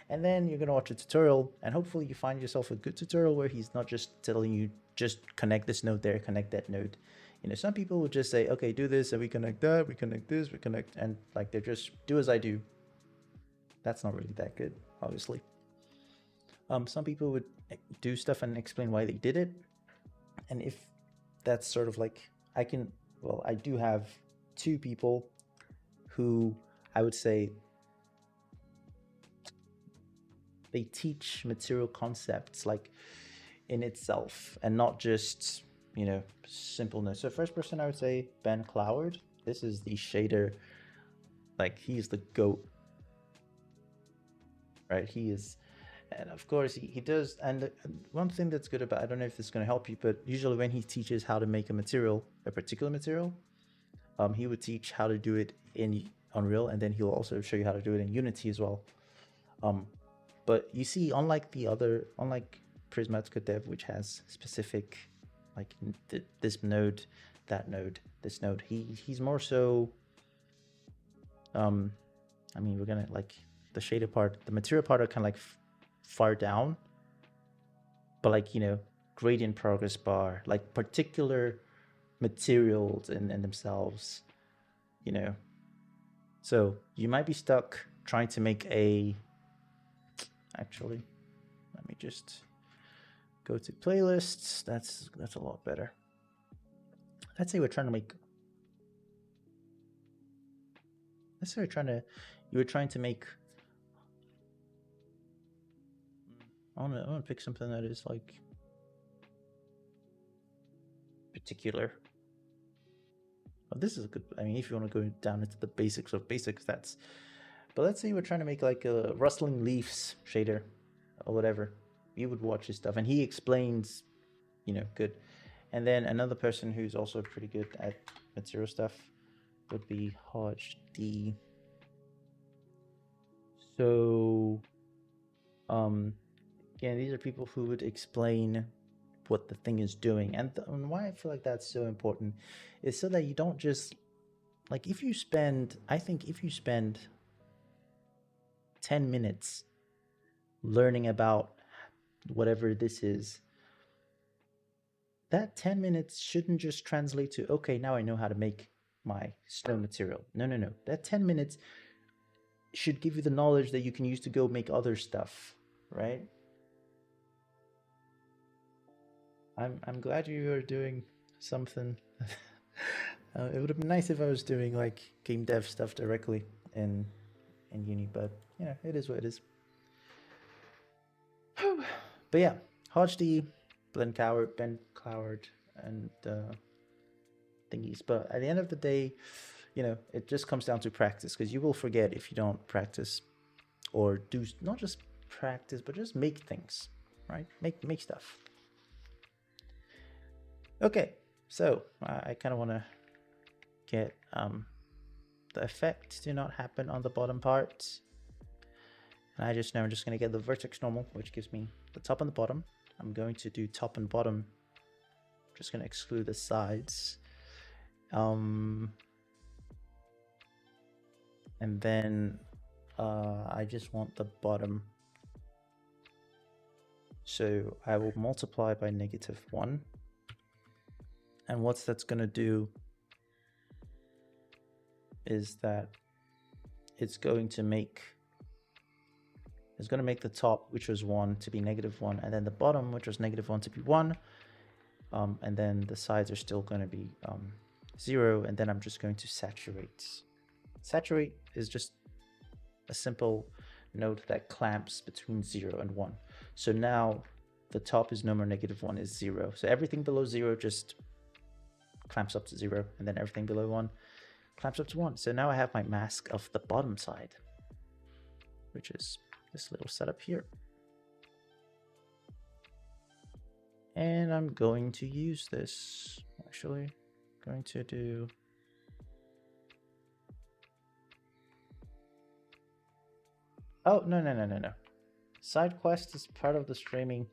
And then you're going to watch a tutorial, and hopefully you find yourself a good tutorial where he's not just telling you, just connect this node there, connect that node. You know, some people would just say, okay, do this, and we connect that, we connect this, we connect, and like they're just do as I do. That's not really that good, obviously. Some people would do stuff and explain why they did it. And if that's sort of like, I do have 2 people who I would say they teach material concepts. Like in itself and not just, you know, simpleness. So first person, I would say Ben Cloward. This is the shader, like he's the GOAT, right? He is, and of course he does. And one thing that's good about, I don't know if this is going to help you, but usually when he teaches how to make a material, a particular material, he would teach how to do it in Unreal, and then he'll also show you how to do it in Unity as well. But you see, unlike Prismatica Dev, which has specific, like this node, that node, this node, he's more so, I mean, we're gonna like the shader part, the material part are kind of like far down, but like, you know, gradient progress bar, like particular materials in themselves, you know. So you might be stuck trying to make a, actually, let me just go to playlists. That's a lot better. Let's say you were trying to make, I want to pick something that is like particular. Well, this is a good, I mean, if you want to go down into the basics of basics, that's, but let's say you were trying to make like a rustling leaves shader or whatever. You would watch his stuff and he explains, you know, good. And then another person who's also pretty good at material stuff would be Hiiii. So, again, these are people who would explain what the thing is doing. And why I feel like that's so important is so that you don't just, like, if you spend, I think if you spend 10 minutes learning about whatever this is, that 10 minutes shouldn't just translate to, okay, now I know how to make my snow material. No, no, no. That 10 minutes should give you the knowledge that you can use to go make other stuff, right? I'm glad you are doing something. It would have been nice if I was doing like game dev stuff directly in uni, but yeah, it is what it is. But yeah, Hiiii, Ben Cloward, and thingies. But at the end of the day, you know, it just comes down to practice, because you will forget if you don't practice, or do not just practice, but just make things, right? Make stuff. Okay, so I kind of want to get the effect to not happen on the bottom part. And I just know I'm just going to get the vertex normal, which gives me the top and the bottom. I'm going to do top and bottom. Just going to exclude the sides. And then I just want the bottom. So I will multiply by -1. And what that's going to do is that it's going to make the top, which was 1, to be -1, and then the bottom, which was -1, to be 1. And then the sides are still going to be 0, and then I'm just going to saturate. Saturate is just a simple node that clamps between 0 and 1. So now the top is no more -1, is 0. So everything below 0 just clamps up to 0, and then everything below 1 clamps up to 1. So now I have my mask of the bottom side, which is this little setup here. And I'm going to use this, actually. Going to do... Oh, no. Side quest is part of the streaming.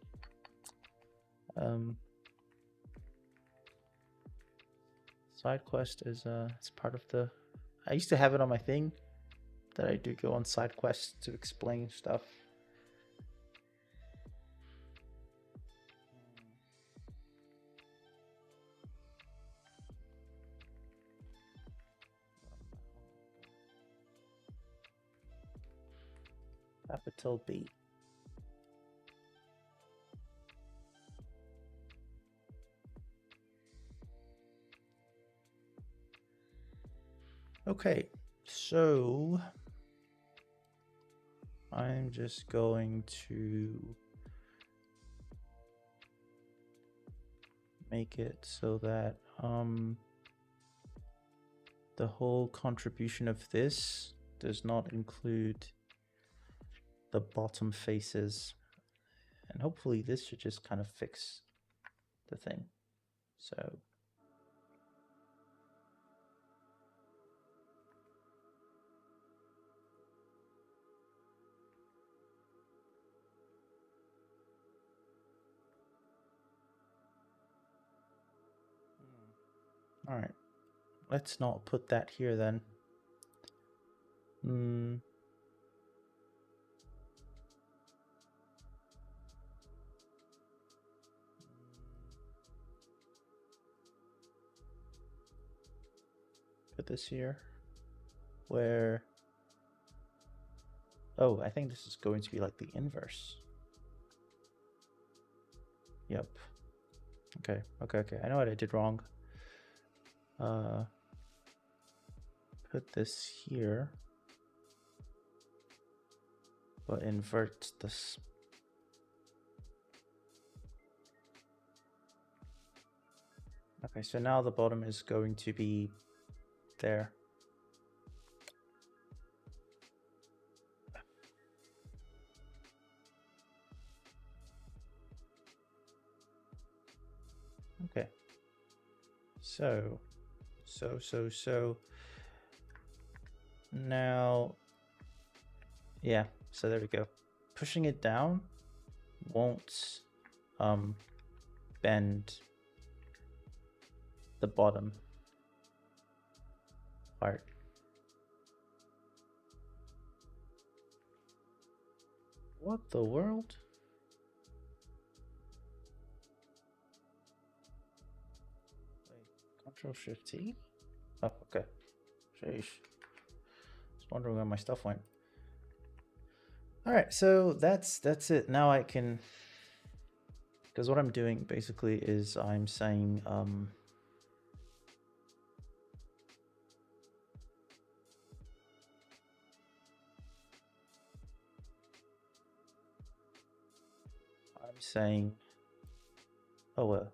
Side quest is it's part of the... I used to have it on my thing that I do go on side quests to explain stuff. Capital B. Okay, so I'm just going to make it so that the whole contribution of this does not include the bottom faces, and hopefully this should just kind of fix the thing. So all right, let's not put that here then. Put this here, where, oh, I think this is going to be like the inverse. Yep. Okay, I know what I did wrong. Put this here, but invert this. Okay, so now the bottom is going to be there. Okay. So now, yeah, so there we go. Pushing it down won't bend the bottom part. What the world? Wait, Control-Shift-T? Oh, okay. Sheesh. Just wondering where my stuff went. All right, so that's it. Now I can, because what I'm doing basically is I'm saying I'm saying, oh well.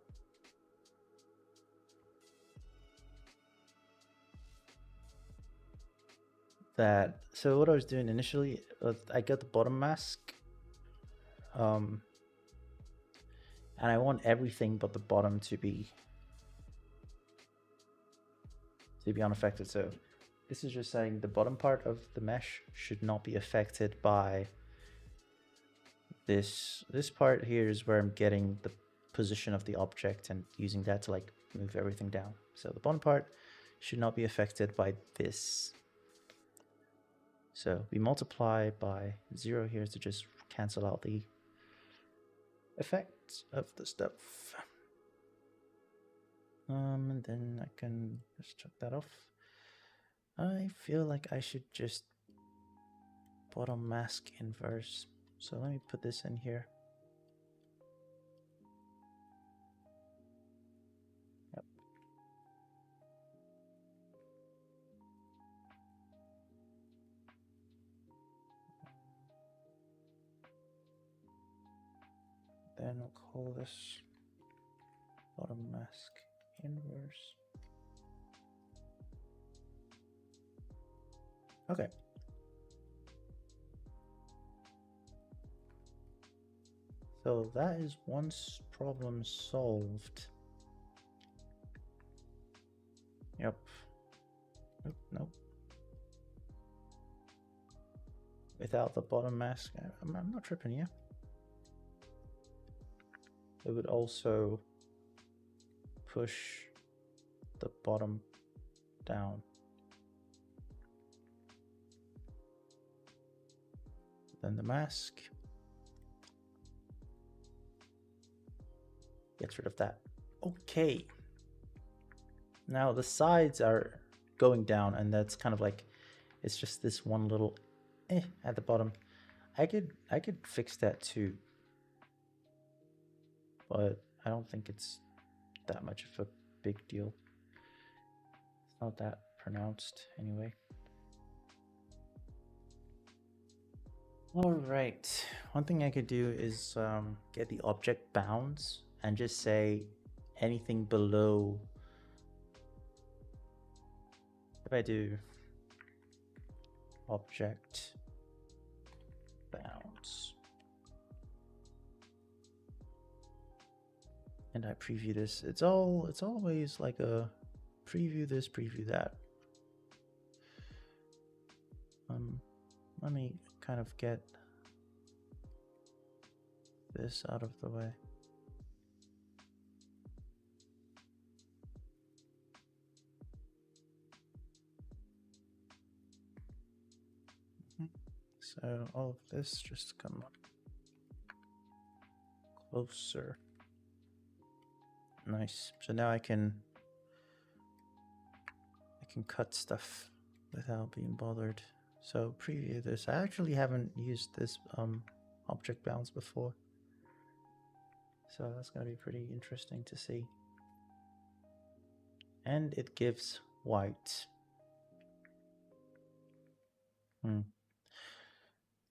That, so what I was doing initially, I got the bottom mask, and I want everything but the bottom to be unaffected. So this is just saying the bottom part of the mesh should not be affected by this part here is where I'm getting the position of the object and using that to like move everything down. So the bottom part should not be affected by this. So we multiply by 0 here to just cancel out the effects of the stuff. And then I can just check that off. I feel like I should just bottom mask inverse. So let me put this in here. Yep. Then we'll call this bottom mask inverse. Okay. So that is one problem solved. Yep. Nope. Without the bottom mask, I'm not tripping, yeah. It would also push the bottom down. Then the mask gets rid of that. Okay. Now the sides are going down, and that's kind of like, it's just this one little at the bottom. I could fix that too, but I don't think it's that much of a big deal. It's not that pronounced anyway. All right, one thing I could do is get the object bounds and just say anything below, if I do object bounds and I preview this, it's always like a preview this, preview that. Let me kind of get this out of the way. So all of this just come up closer. Nice. So now I can cut stuff without being bothered. So preview this. I actually haven't used this object bounds before, so that's going to be pretty interesting to see. And it gives white.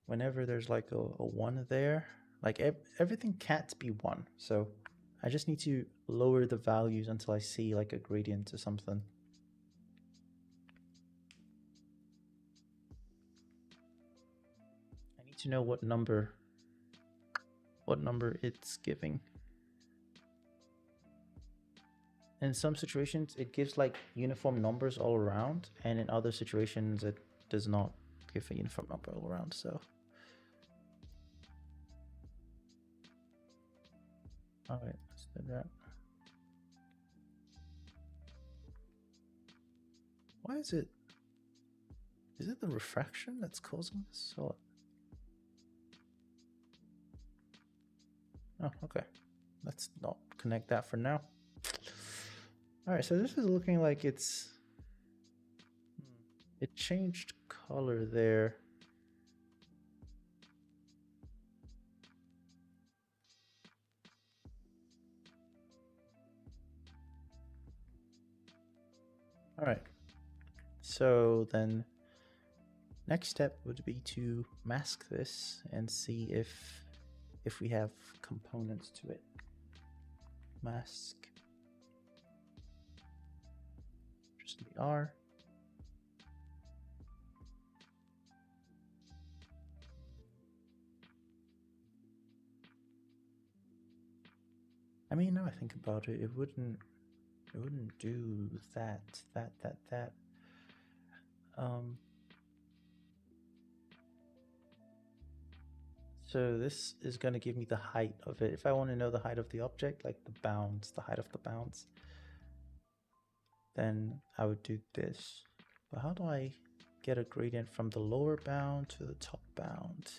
Whenever there's like a 1 there, like everything can't be 1, so I just need to lower the values until I see like a gradient or something. I need to know what number it's giving. In some situations it gives like uniform numbers all around, and in other situations it does not give a uniform number all around. So all right, let's do that. Why is it the refraction that's causing this? So oh, okay, let's not connect that for now. All right, so this is looking like it changed color there. All right, so then next step would be to mask this and see if we have components to it. Mask, just the R. I mean, now I think about it, it wouldn't do that. So this is going to give me the height of it. If I want to know the height of the object, like the bounds, the height of the bounds, then I would do this. But how do I get a gradient from the lower bound to the top bound?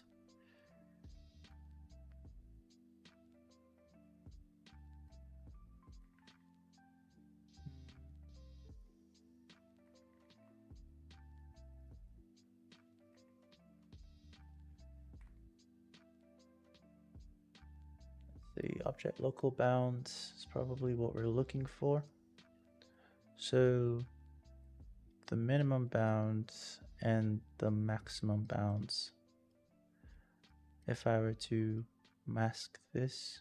The object local bounds is probably what we're looking for. So the minimum bounds and the maximum bounds. If I were to mask this,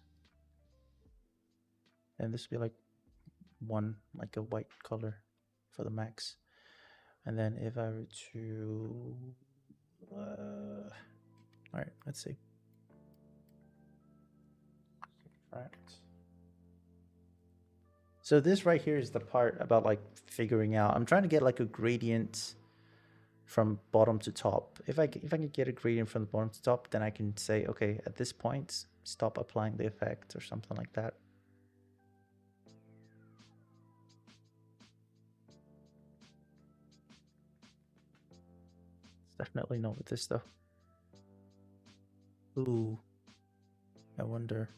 then this would be like 1, like a white color for the max. And then if I were to, all right, let's see. Right. So this right here is the part about like figuring out. I'm trying to get like a gradient from bottom to top. If I can get a gradient from the bottom to top, then I can say, okay, at this point, stop applying the effect or something like that. It's definitely not with this though. Ooh, I wonder.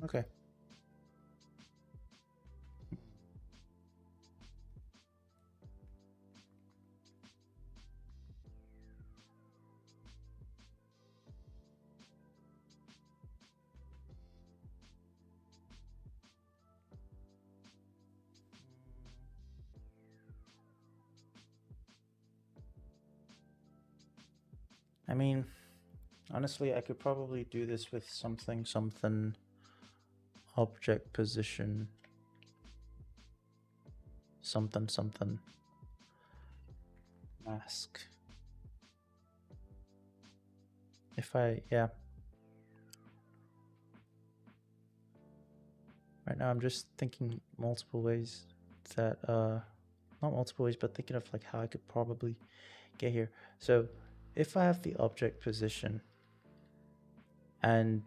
Okay. I mean, honestly, I could probably do this with something object position something mask. If yeah. Right now I'm just thinking multiple ways that not multiple ways, but thinking of like how I could probably get here. So if I have the object position and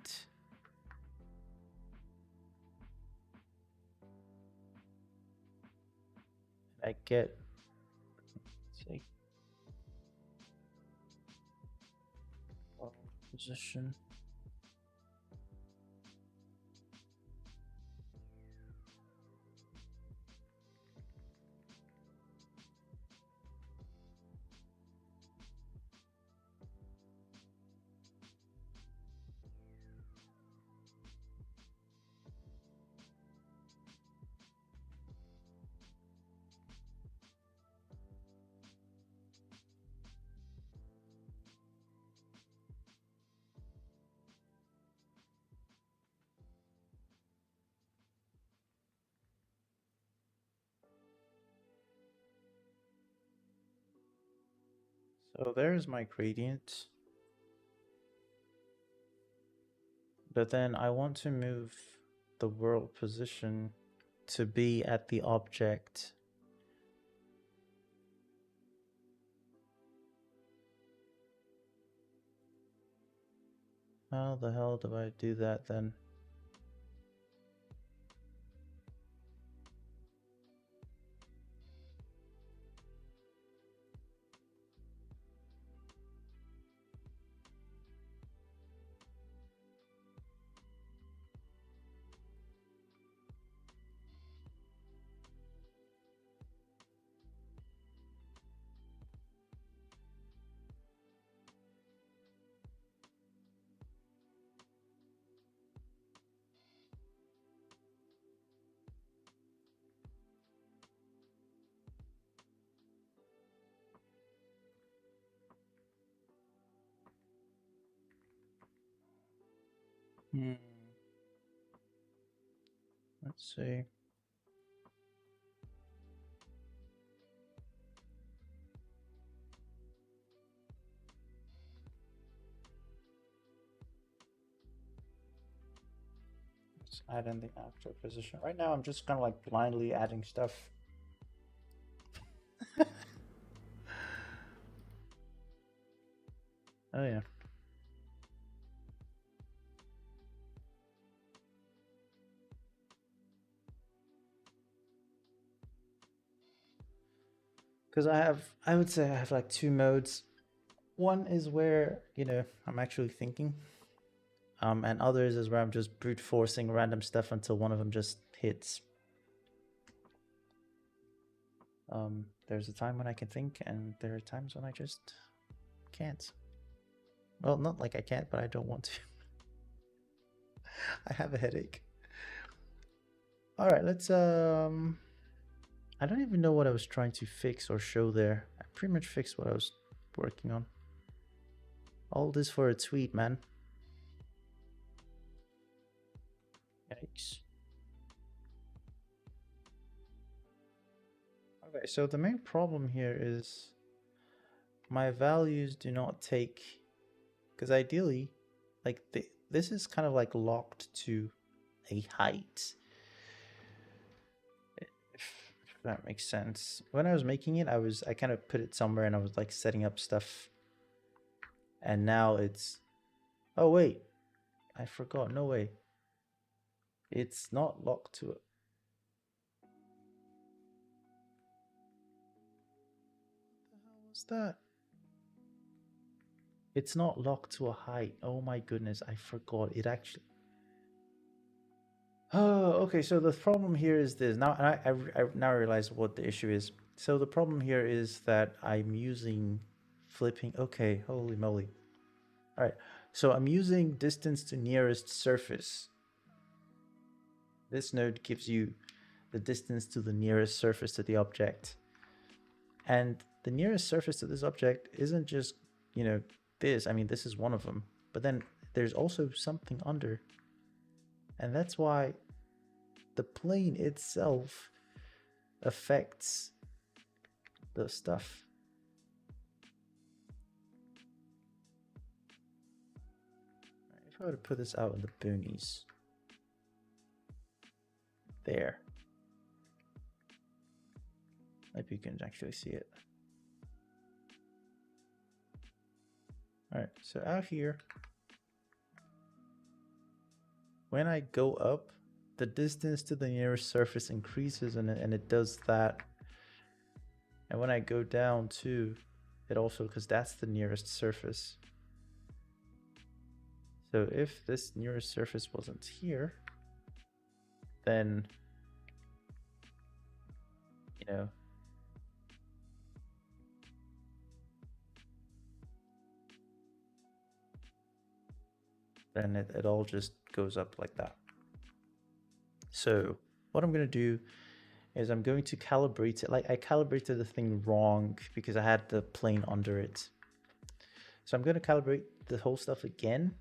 I get, say, position, so there's my gradient. But then I want to move the world position to be at the object. How the hell do I do that then? Let's see. Let's add in the actor position. Right now I'm just kind of like blindly adding stuff. Oh yeah. Because I would say I have like two modes. One is where, you know, I'm actually thinking. And others is where I'm just brute forcing random stuff until one of them just hits. There's a time when I can think, and there are times when I just can't. Well, not like I can't, but I don't want to. I have a headache. All right, let's I don't even know what I was trying to fix or show there. I pretty much fixed what I was working on. All this for a tweet, man. Yikes. Okay, so the main problem here is my values do not take, because ideally, like this is kind of like locked to a height. If that makes sense. When I was making it, I kind of put it somewhere and I was like setting up stuff. And now it's, oh wait, I forgot, no way. It's not locked to it. What the hell was that? It's not locked to a height. Oh my goodness, I forgot. It actually. Oh, okay. So the problem here is this. Now I now realize what the issue is. So the problem here is that I'm using flipping. Okay, holy moly. All right. So I'm using distance to nearest surface. This node gives you the distance to the nearest surface to the object. And the nearest surface to this object isn't just, you know, this. I mean, this is one of them, but then there's also something under, and that's why the plane itself affects the stuff. If I were to put this out in the boonies, there, maybe you can actually see it. All right, so out here, when I go up, the distance to the nearest surface increases, and it does that. And when I go down too, it also, because that's the nearest surface. So if this nearest surface wasn't here, then, you know, then it all just goes up like that. So what I'm going to do is I'm going to calibrate it. Like, I calibrated the thing wrong because I had the plane under it. So I'm going to calibrate the whole stuff again,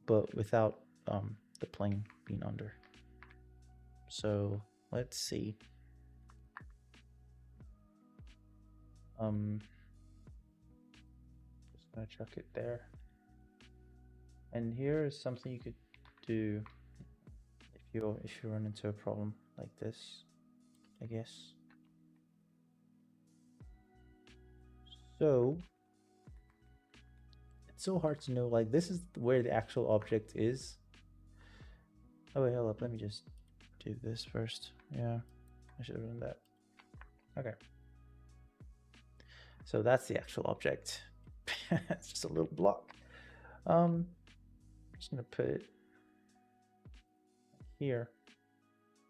but without the plane being under. So let's see. Just gonna chuck it there. And here is something you could do if you run into a problem like this, I guess. So it's so hard to know, like, this is where the actual object is. Oh wait, hold up, let me just do this first. Yeah, I should have done that. Okay. So that's the actual object. It's just a little block. I'm just gonna put it here.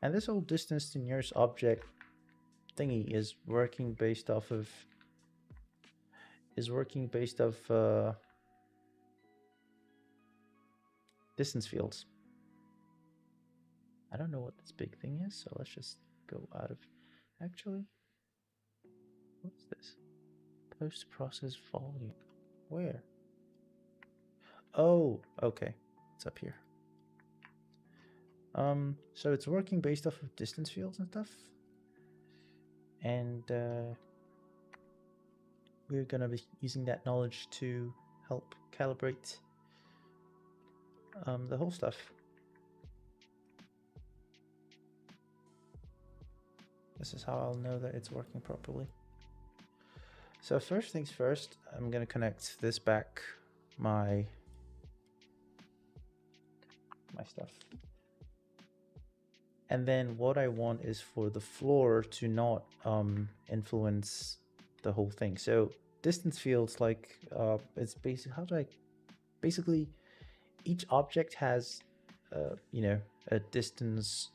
And this whole distance to nearest object thingy is working based off of distance fields. I don't know what this big thing is, so let's just go out of, actually, what's this? Post-process volume. Where? Oh, okay. It's up here. So it's working based off of distance fields and stuff. And we're gonna be using that knowledge to help calibrate the whole stuff. This is how I'll know that it's working properly. So first things first, I'm gonna connect this back, my stuff. And then what I want is for the floor to not influence the whole thing. So distance fields, like it's basically each object has you know, a distance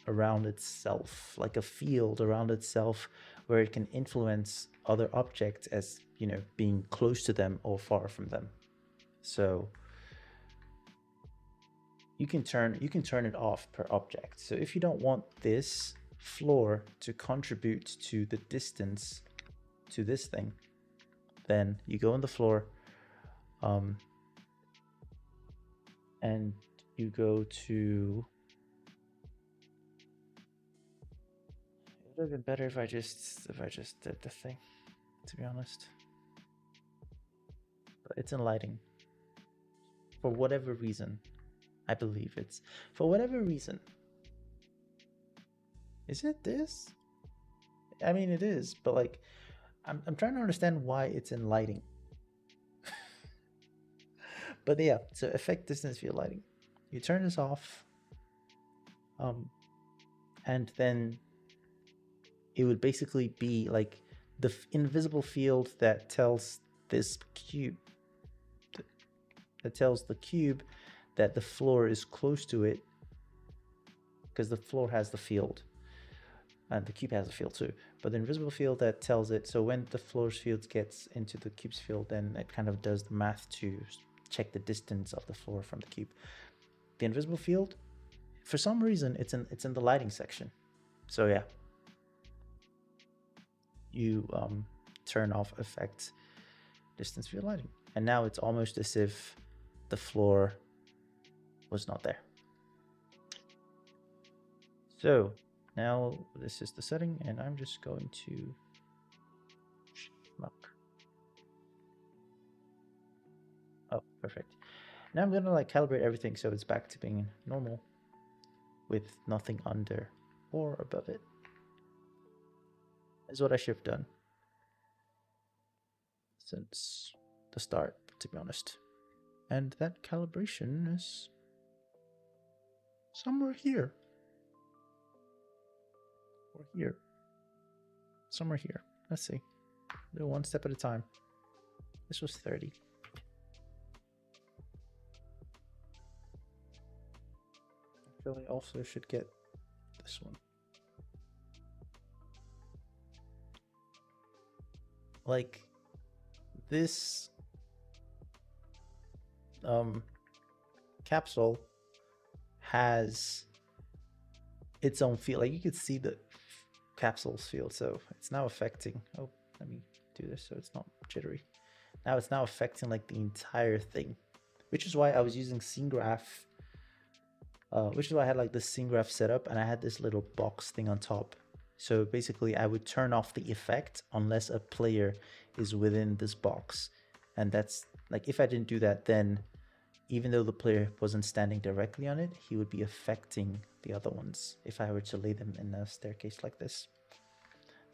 around itself, like a field around itself, where it can influence other objects as, you know, being close to them or far from them. So you can turn it off per object. So if you don't want this floor to contribute to the distance to this thing, then you go on the floor and you go to, it would have been better if I just did the thing, to be honest. But it's in lighting. For whatever reason, I believe it's for whatever reason. Is it this? I mean, it is, but like, I'm trying to understand why it's in lighting. But yeah, so affect distance field lighting. You turn this off, and then it would basically be like the invisible field that tells this cube, that tells the cube that the floor is close to it, because the floor has the field and the cube has a field too, but the invisible field that tells it, so when the floor's field gets into the cube's field, then it kind of does the math to check the distance of the floor from the cube. The invisible field, for some reason, it's in the lighting section. So yeah, you turn off affect distance field lighting. And now it's almost as if the floor was not there. So now this is the setting, and I'm just going to look. Oh, perfect. Now I'm gonna like calibrate everything so it's back to being normal with nothing under or above it. Is what I should have done since the start, to be honest. And that calibration is somewhere here. Or here. Somewhere here. Let's see. Do one step at a time. This was 30. Actually, also should get this one. Like this capsule has its own feel. Like you could see the capsule's field, so it's now affecting. Oh, let me do this so it's not jittery. Now it's now affecting like the entire thing, which is why I was using scene graph. Which is why I had like this scene graph setup, and I had this little box thing on top. So basically, I would turn off the effect unless a player is within this box, and that's like if I didn't do that, then even though the player wasn't standing directly on it, he would be affecting the other ones if I were to lay them in a staircase like this.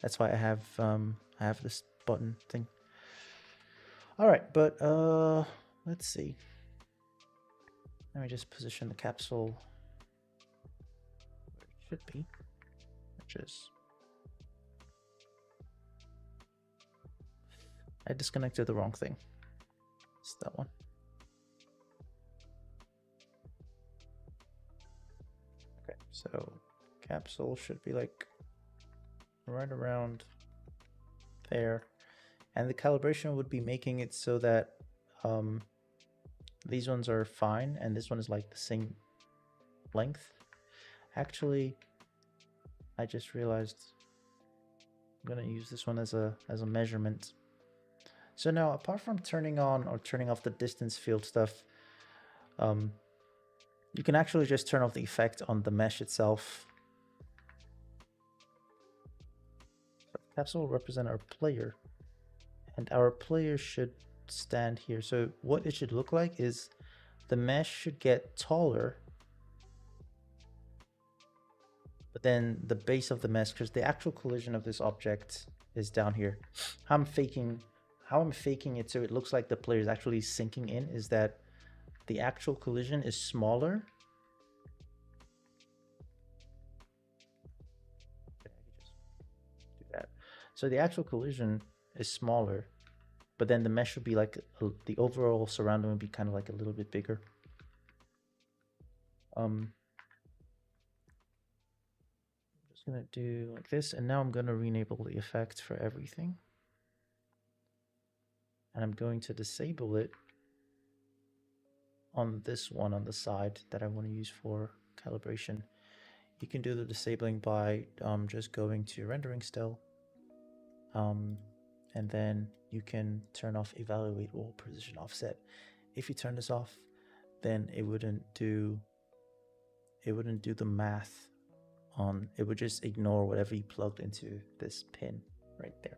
That's why I have this button thing. All right, but let's see. Let me just position the capsule where it should be, which is I disconnected the wrong thing. It's that one. Okay, so capsule should be like right around there, and the calibration would be making it so that these ones are fine and this one is like the same length. Actually, I just realized I'm gonna use this one as a measurement. So now, apart from turning on or turning off the distance field stuff, you can actually just turn off the effect on the mesh itself. Capsule will represent our player, and our player should stand here. So what it should look like is the mesh should get taller, but then the base of the mesh, because the actual collision of this object is down here. How I'm faking it so it looks like the player is actually sinking in is that the actual collision is smaller. Okay, I could just do that. So the actual collision is smaller, but then the mesh would be like the overall surrounding would be kind of like a little bit bigger. I'm just gonna do like this, and now I'm gonna re-enable the effect for everything, and I'm going to disable it on this one on the side that I want to use for calibration. You can do the disabling by just going to rendering still, and then you can turn off evaluate all position offset. If you turn this off, then it wouldn't do the math on, it would just ignore whatever you plugged into this pin right there.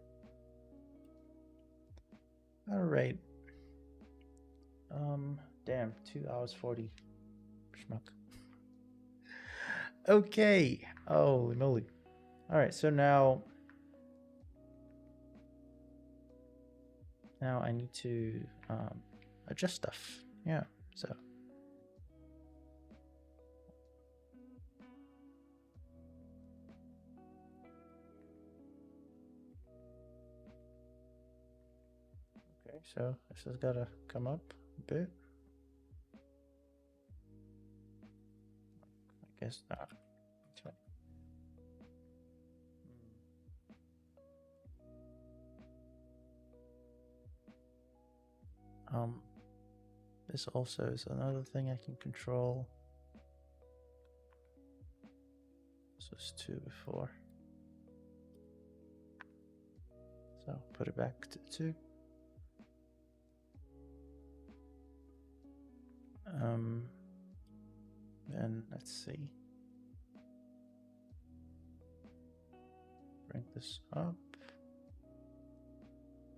All right. Damn, 2 hours 40. Schmuck. Okay. Holy moly. All right, so now I need to adjust stuff. Yeah, so. Okay, so this has got to come up a bit. I guess not. This also is another thing I can control. This was 2 before. So put it back to 2. Then let's see. Bring this up.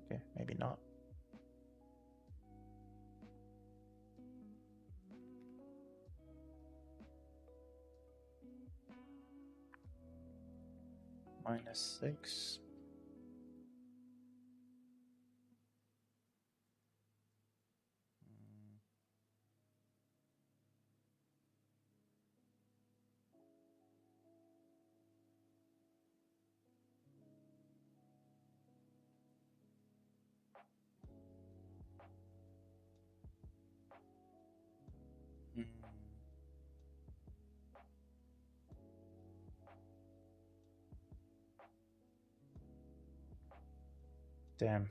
Okay, maybe not. -6. Mm. Damn.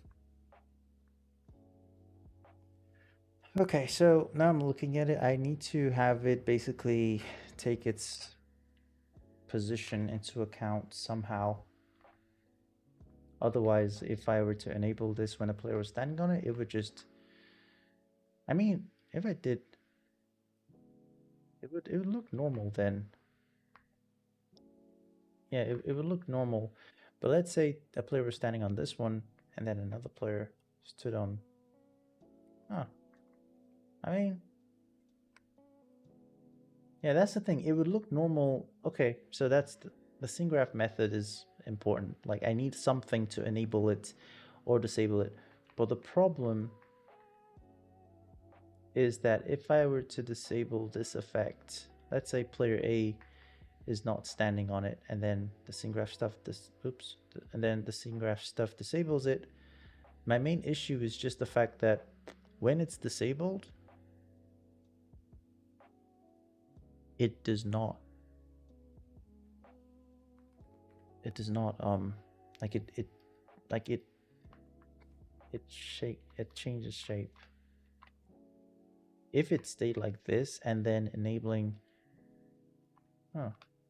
Okay, so now I'm looking at it. I need to have it basically take its position into account somehow. Otherwise, if I were to enable this when a player was standing on it, it would just... I mean, if I did... it would look normal then. Yeah, it would look normal. But let's say a player was standing on this one, and then another player stood on... Huh. I mean... Yeah, that's the thing. It would look normal. Okay, so that's the scene graph method is important. Like, I need something to enable it or disable it. But the problem is that if I were to disable this effect, let's say player A is not standing on it, and then the scene graph stuff and then the scene graph stuff disables it. My main issue is just the fact that when it's disabled, it does not like it changes shape. If it stayed like this and then enabling... Oh,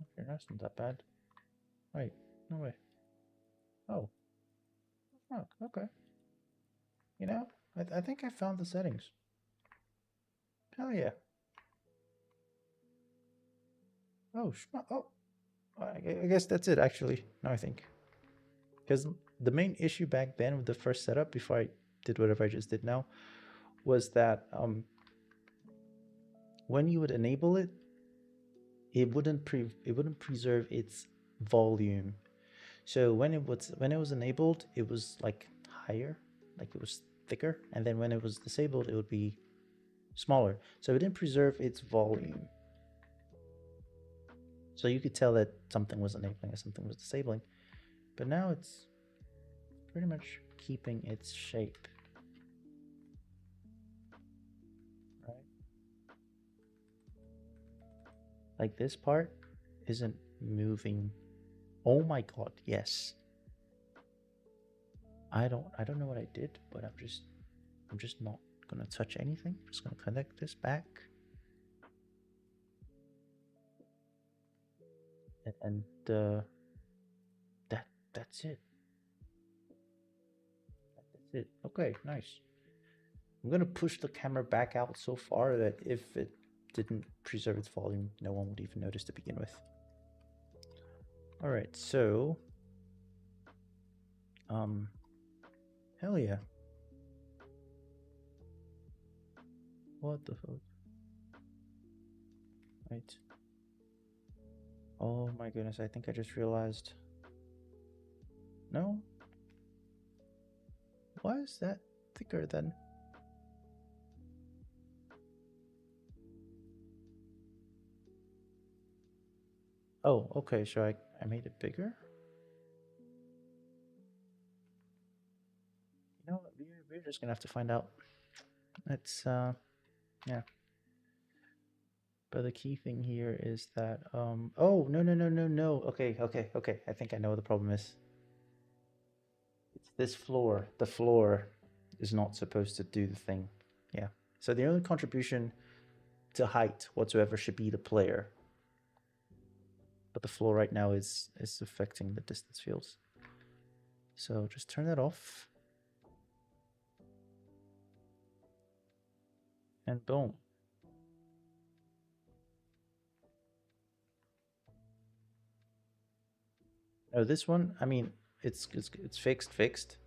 okay, that's not that bad. Wait, no way. Oh, fuck, okay. You know, I think I found the settings. Hell yeah. Oh, oh, I guess that's it actually, now I think. Because the main issue back then with the first setup, before I did whatever I just did now, was that when you would enable it, it wouldn't preserve its volume. So when it was enabled, it was like higher, like it was thicker, and then when it was disabled, it would be smaller. So it didn't preserve its volume. So you could tell that something was enabling and something was disabling. But now it's pretty much keeping its shape. Right? Like this part isn't moving. Oh my god, yes. I don't know what I did, but I'm just not gonna touch anything. I'm just gonna connect this back. And that's it. That's it. Okay, nice. I'm gonna push the camera back out so far that if it didn't preserve its volume, no one would even notice to begin with. Alright, so hell yeah. What the fuck? Right. Oh my goodness, I think I just realized. No? Why is that thicker then? Oh, okay, so I made it bigger? You know what, we're just gonna have to find out. It's, yeah. But the key thing here is that, oh, no. Okay. I think I know what the problem is. It's this floor. The floor is not supposed to do the thing. Yeah. So the only contribution to height whatsoever should be the player. But the floor right now is affecting the distance fields. So just turn that off. And boom. Oh, this one, I mean, it's fixed.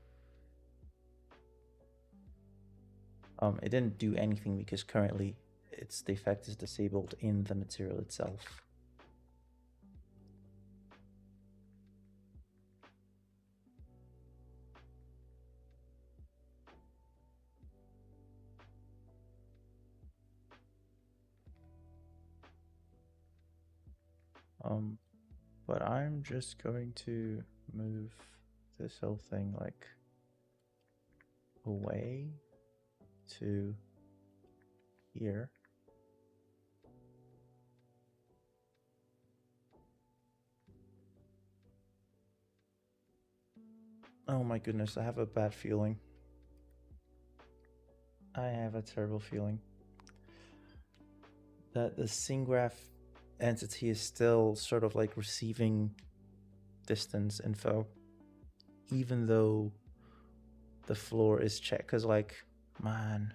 It didn't do anything because currently its the effect is disabled in the material itself. But I'm just going to move this whole thing like away to here. Oh my goodness, I have a bad feeling. I have a terrible feeling that the scene graph entity is still sort of like receiving distance info, even though the floor is checked. Because, like, man.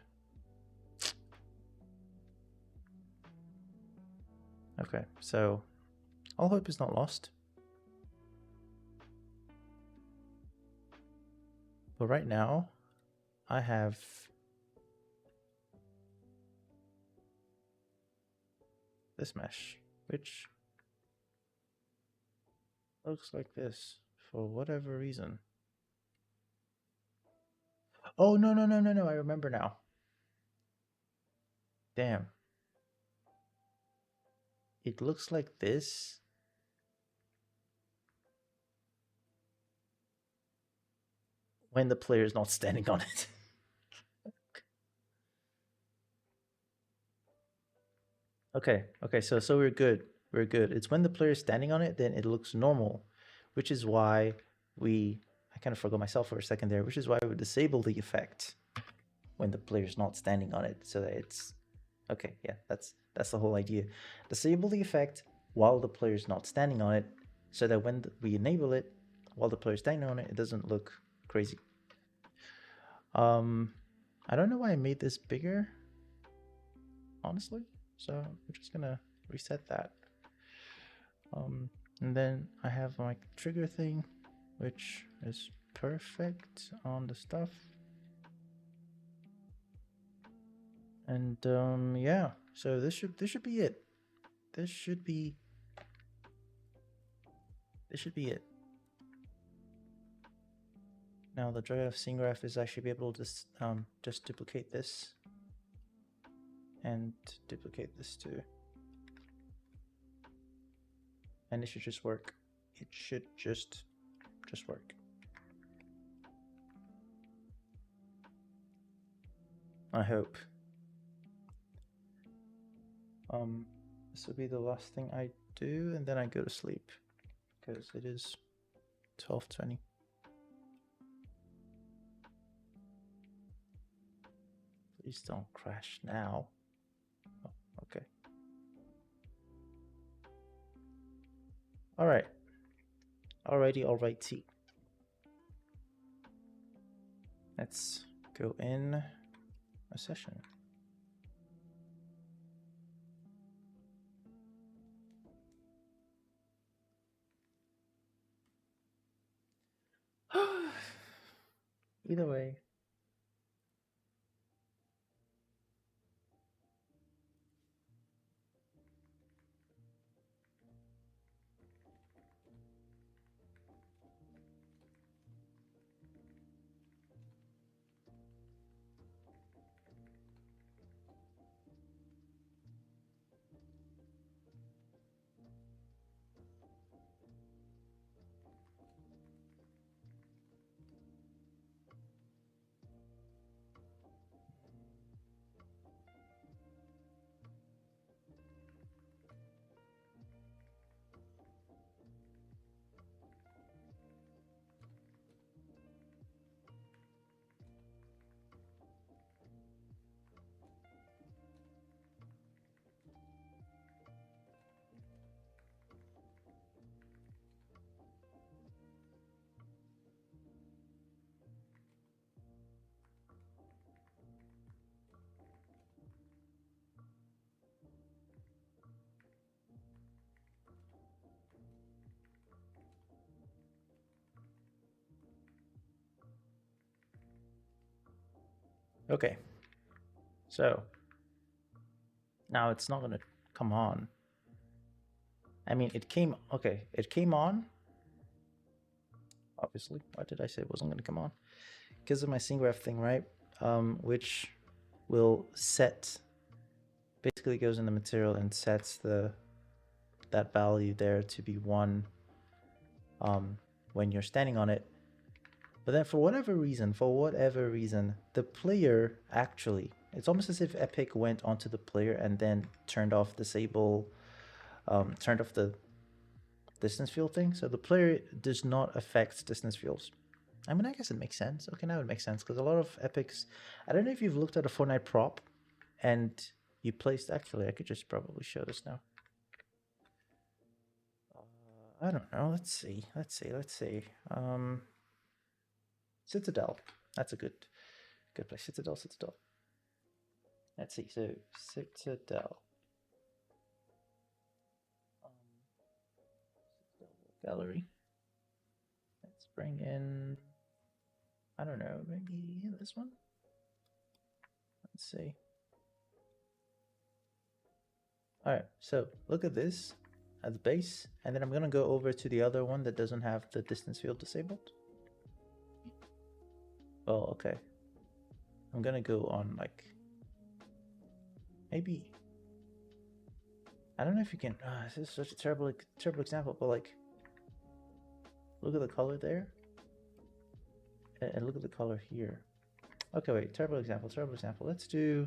Okay, so all hope is not lost. But right now, I have this mesh, which looks like this for whatever reason. Oh, no, I remember now. Damn. It looks like this. When the player is not standing on it. Okay, so we're good. We're good. It's when the player is standing on it, then it looks normal, which is why I kind of forgot myself for a second there, which is why we disable the effect when the player is not standing on it, so that it's okay. Yeah, that's the whole idea. Disable the effect while the player is not standing on it, so that when we enable it while the player is standing on it, it doesn't look crazy. I don't know why I made this bigger, honestly. So we're just gonna reset that. And then I have my trigger thing, which is perfect on the stuff. And yeah, so this should be it. This should be it. Now the joy of scene graph is actually be able to just duplicate this and duplicate this too. And it should just work. It should just work. I hope. This will be the last thing I do, and then I go to sleep because it is 12:20. Please don't crash now. Oh, okay. All right. Alrighty. Let's go in a session. Either way. Okay, so now it's not gonna come on. I mean, it came, okay, it came on, obviously. Why did I say it wasn't gonna come on? Because of my scene graph thing, right? Which will set, basically goes in the material and sets that value there to be 1 when you're standing on it. But then for whatever reason, the player actually, it's almost as if Epic went onto the player and then turned off turned off the distance field thing. So the player does not affect distance fields. I mean, I guess it makes sense. Okay, now it makes sense because a lot of Epics, I don't know if you've looked at a Fortnite prop and you placed, actually, I could just probably show this now. I don't know. Let's see. Citadel. That's a good place. Citadel. Let's see. So Citadel. Gallery. Let's bring in, I don't know, maybe this one. Let's see. All right, so look at this at the base, and then I'm gonna go over to the other one that doesn't have the distance field disabled. Oh, okay. I'm gonna go on like, maybe, I don't know if you can, this is such a terrible example, but like, look at the color there, and look at the color here. Okay, wait, terrible example. Let's do,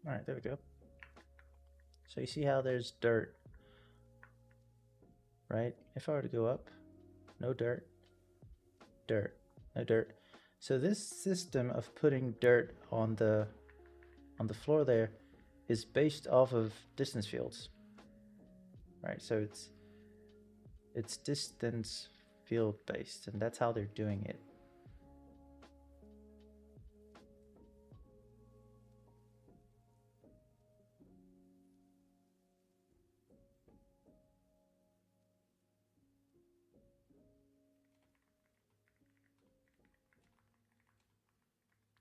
all right, there we go. So you see how there's dirt, right? If I were to go up, no dirt, no dirt. So this system of putting dirt on the floor there is based off of distance fields, right? So it's distance field based, and that's how they're doing it.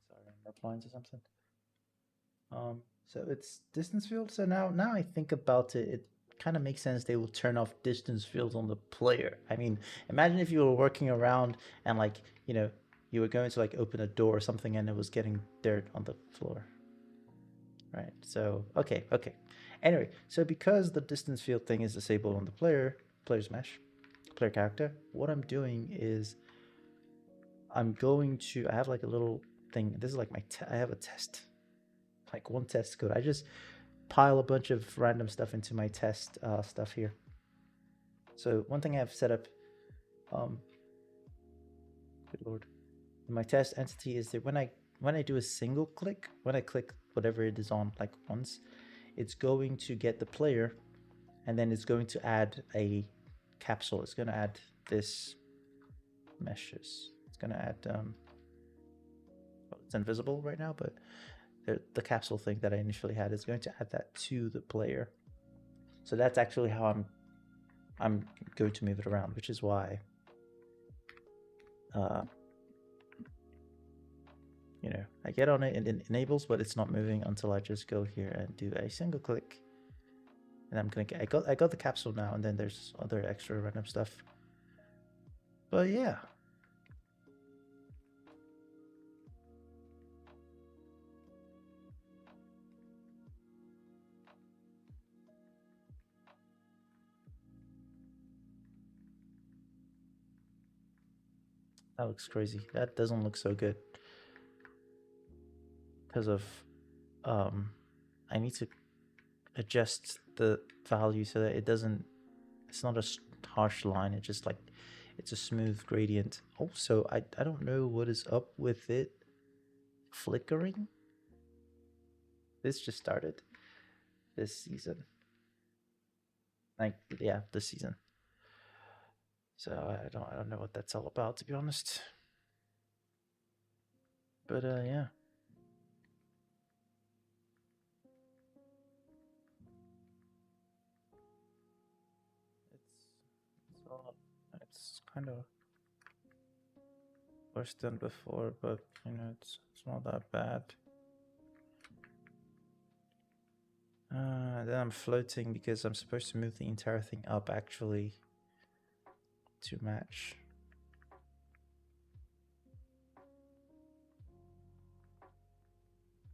Sorry, I'm replying to something. So it's distance field. So now I think about it, it kind of makes sense they will turn off distance fields on the player. I mean, imagine if you were working around and like, you know, you were going to like open a door or something and it was getting dirt on the floor. Right. So, okay. Anyway, so because the distance field thing is disabled on the player's mesh, player character, what I'm doing is I'm going to, I have like a little thing. This is like I have a test, like one test code. I just pile a bunch of random stuff into my test stuff here. So one thing I have set up, good lord, in my test entity is that when I do a single click, when I click whatever it is on like once, it's going to get the player, and then it's going to add a capsule. It's going to add this meshes. It's going to add well, it's invisible right now, but the capsule thing that I initially had is going to add that to the player. So that's actually how I'm going to move it around, which is why you know, I get on it and it enables, but it's not moving until I just go here and do a single click. And I'm gonna get, I got the capsule now, and then there's other extra random stuff. But yeah. That looks crazy. That doesn't look so good. Because of I need to adjust the value so that it doesn't, it's not a harsh line, it just like, it's a smooth gradient. Also, I don't know what is up with it flickering. This just started this season. Like, yeah, this season. So I don't know what that's all about, to be honest. But yeah. It's kind of worse than before, but you know, it's not that bad. Then I'm floating because I'm supposed to move the entire thing up actually to match.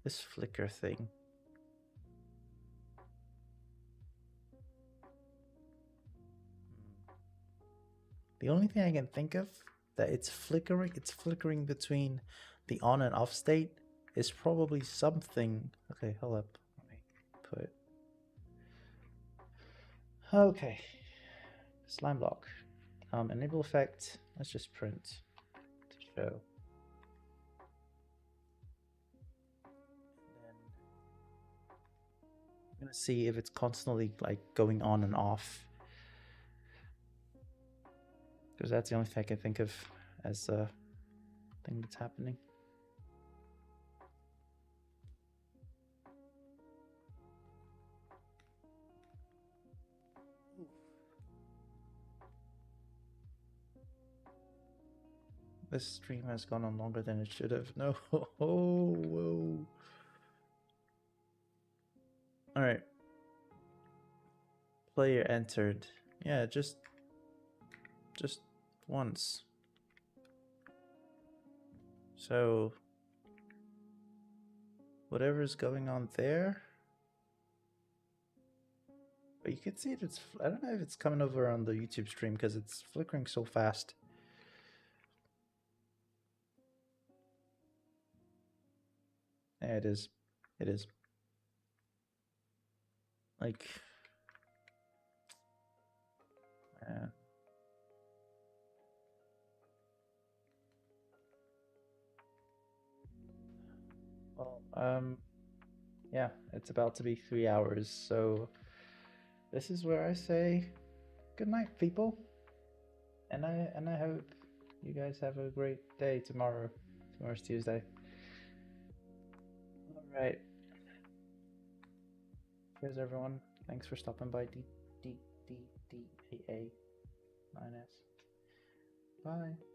This flicker thing. The only thing I can think of that it's flickering between the on and off state is probably something. Okay, hold up. Let me put. Okay. Slime block. Enable effect. Let's just print to show. And then I'm gonna see if it's constantly like going on and off. Because that's the only thing I can think of as a thing that's happening. This stream has gone on longer than it should have. No. Oh, whoa. Alright. Player entered. Yeah, just once. So whatever's going on there. But you can see it, it's, I don't know if it's coming over on the YouTube stream because it's flickering so fast. Yeah, it is. It is. Like, yeah. Well, yeah, it's about to be 3 hours, so this is where I say good night, people. And I hope you guys have a great day tomorrow. Tomorrow's Tuesday. All right. Cheers, everyone. Thanks for stopping by. DDDDAA9S. Bye.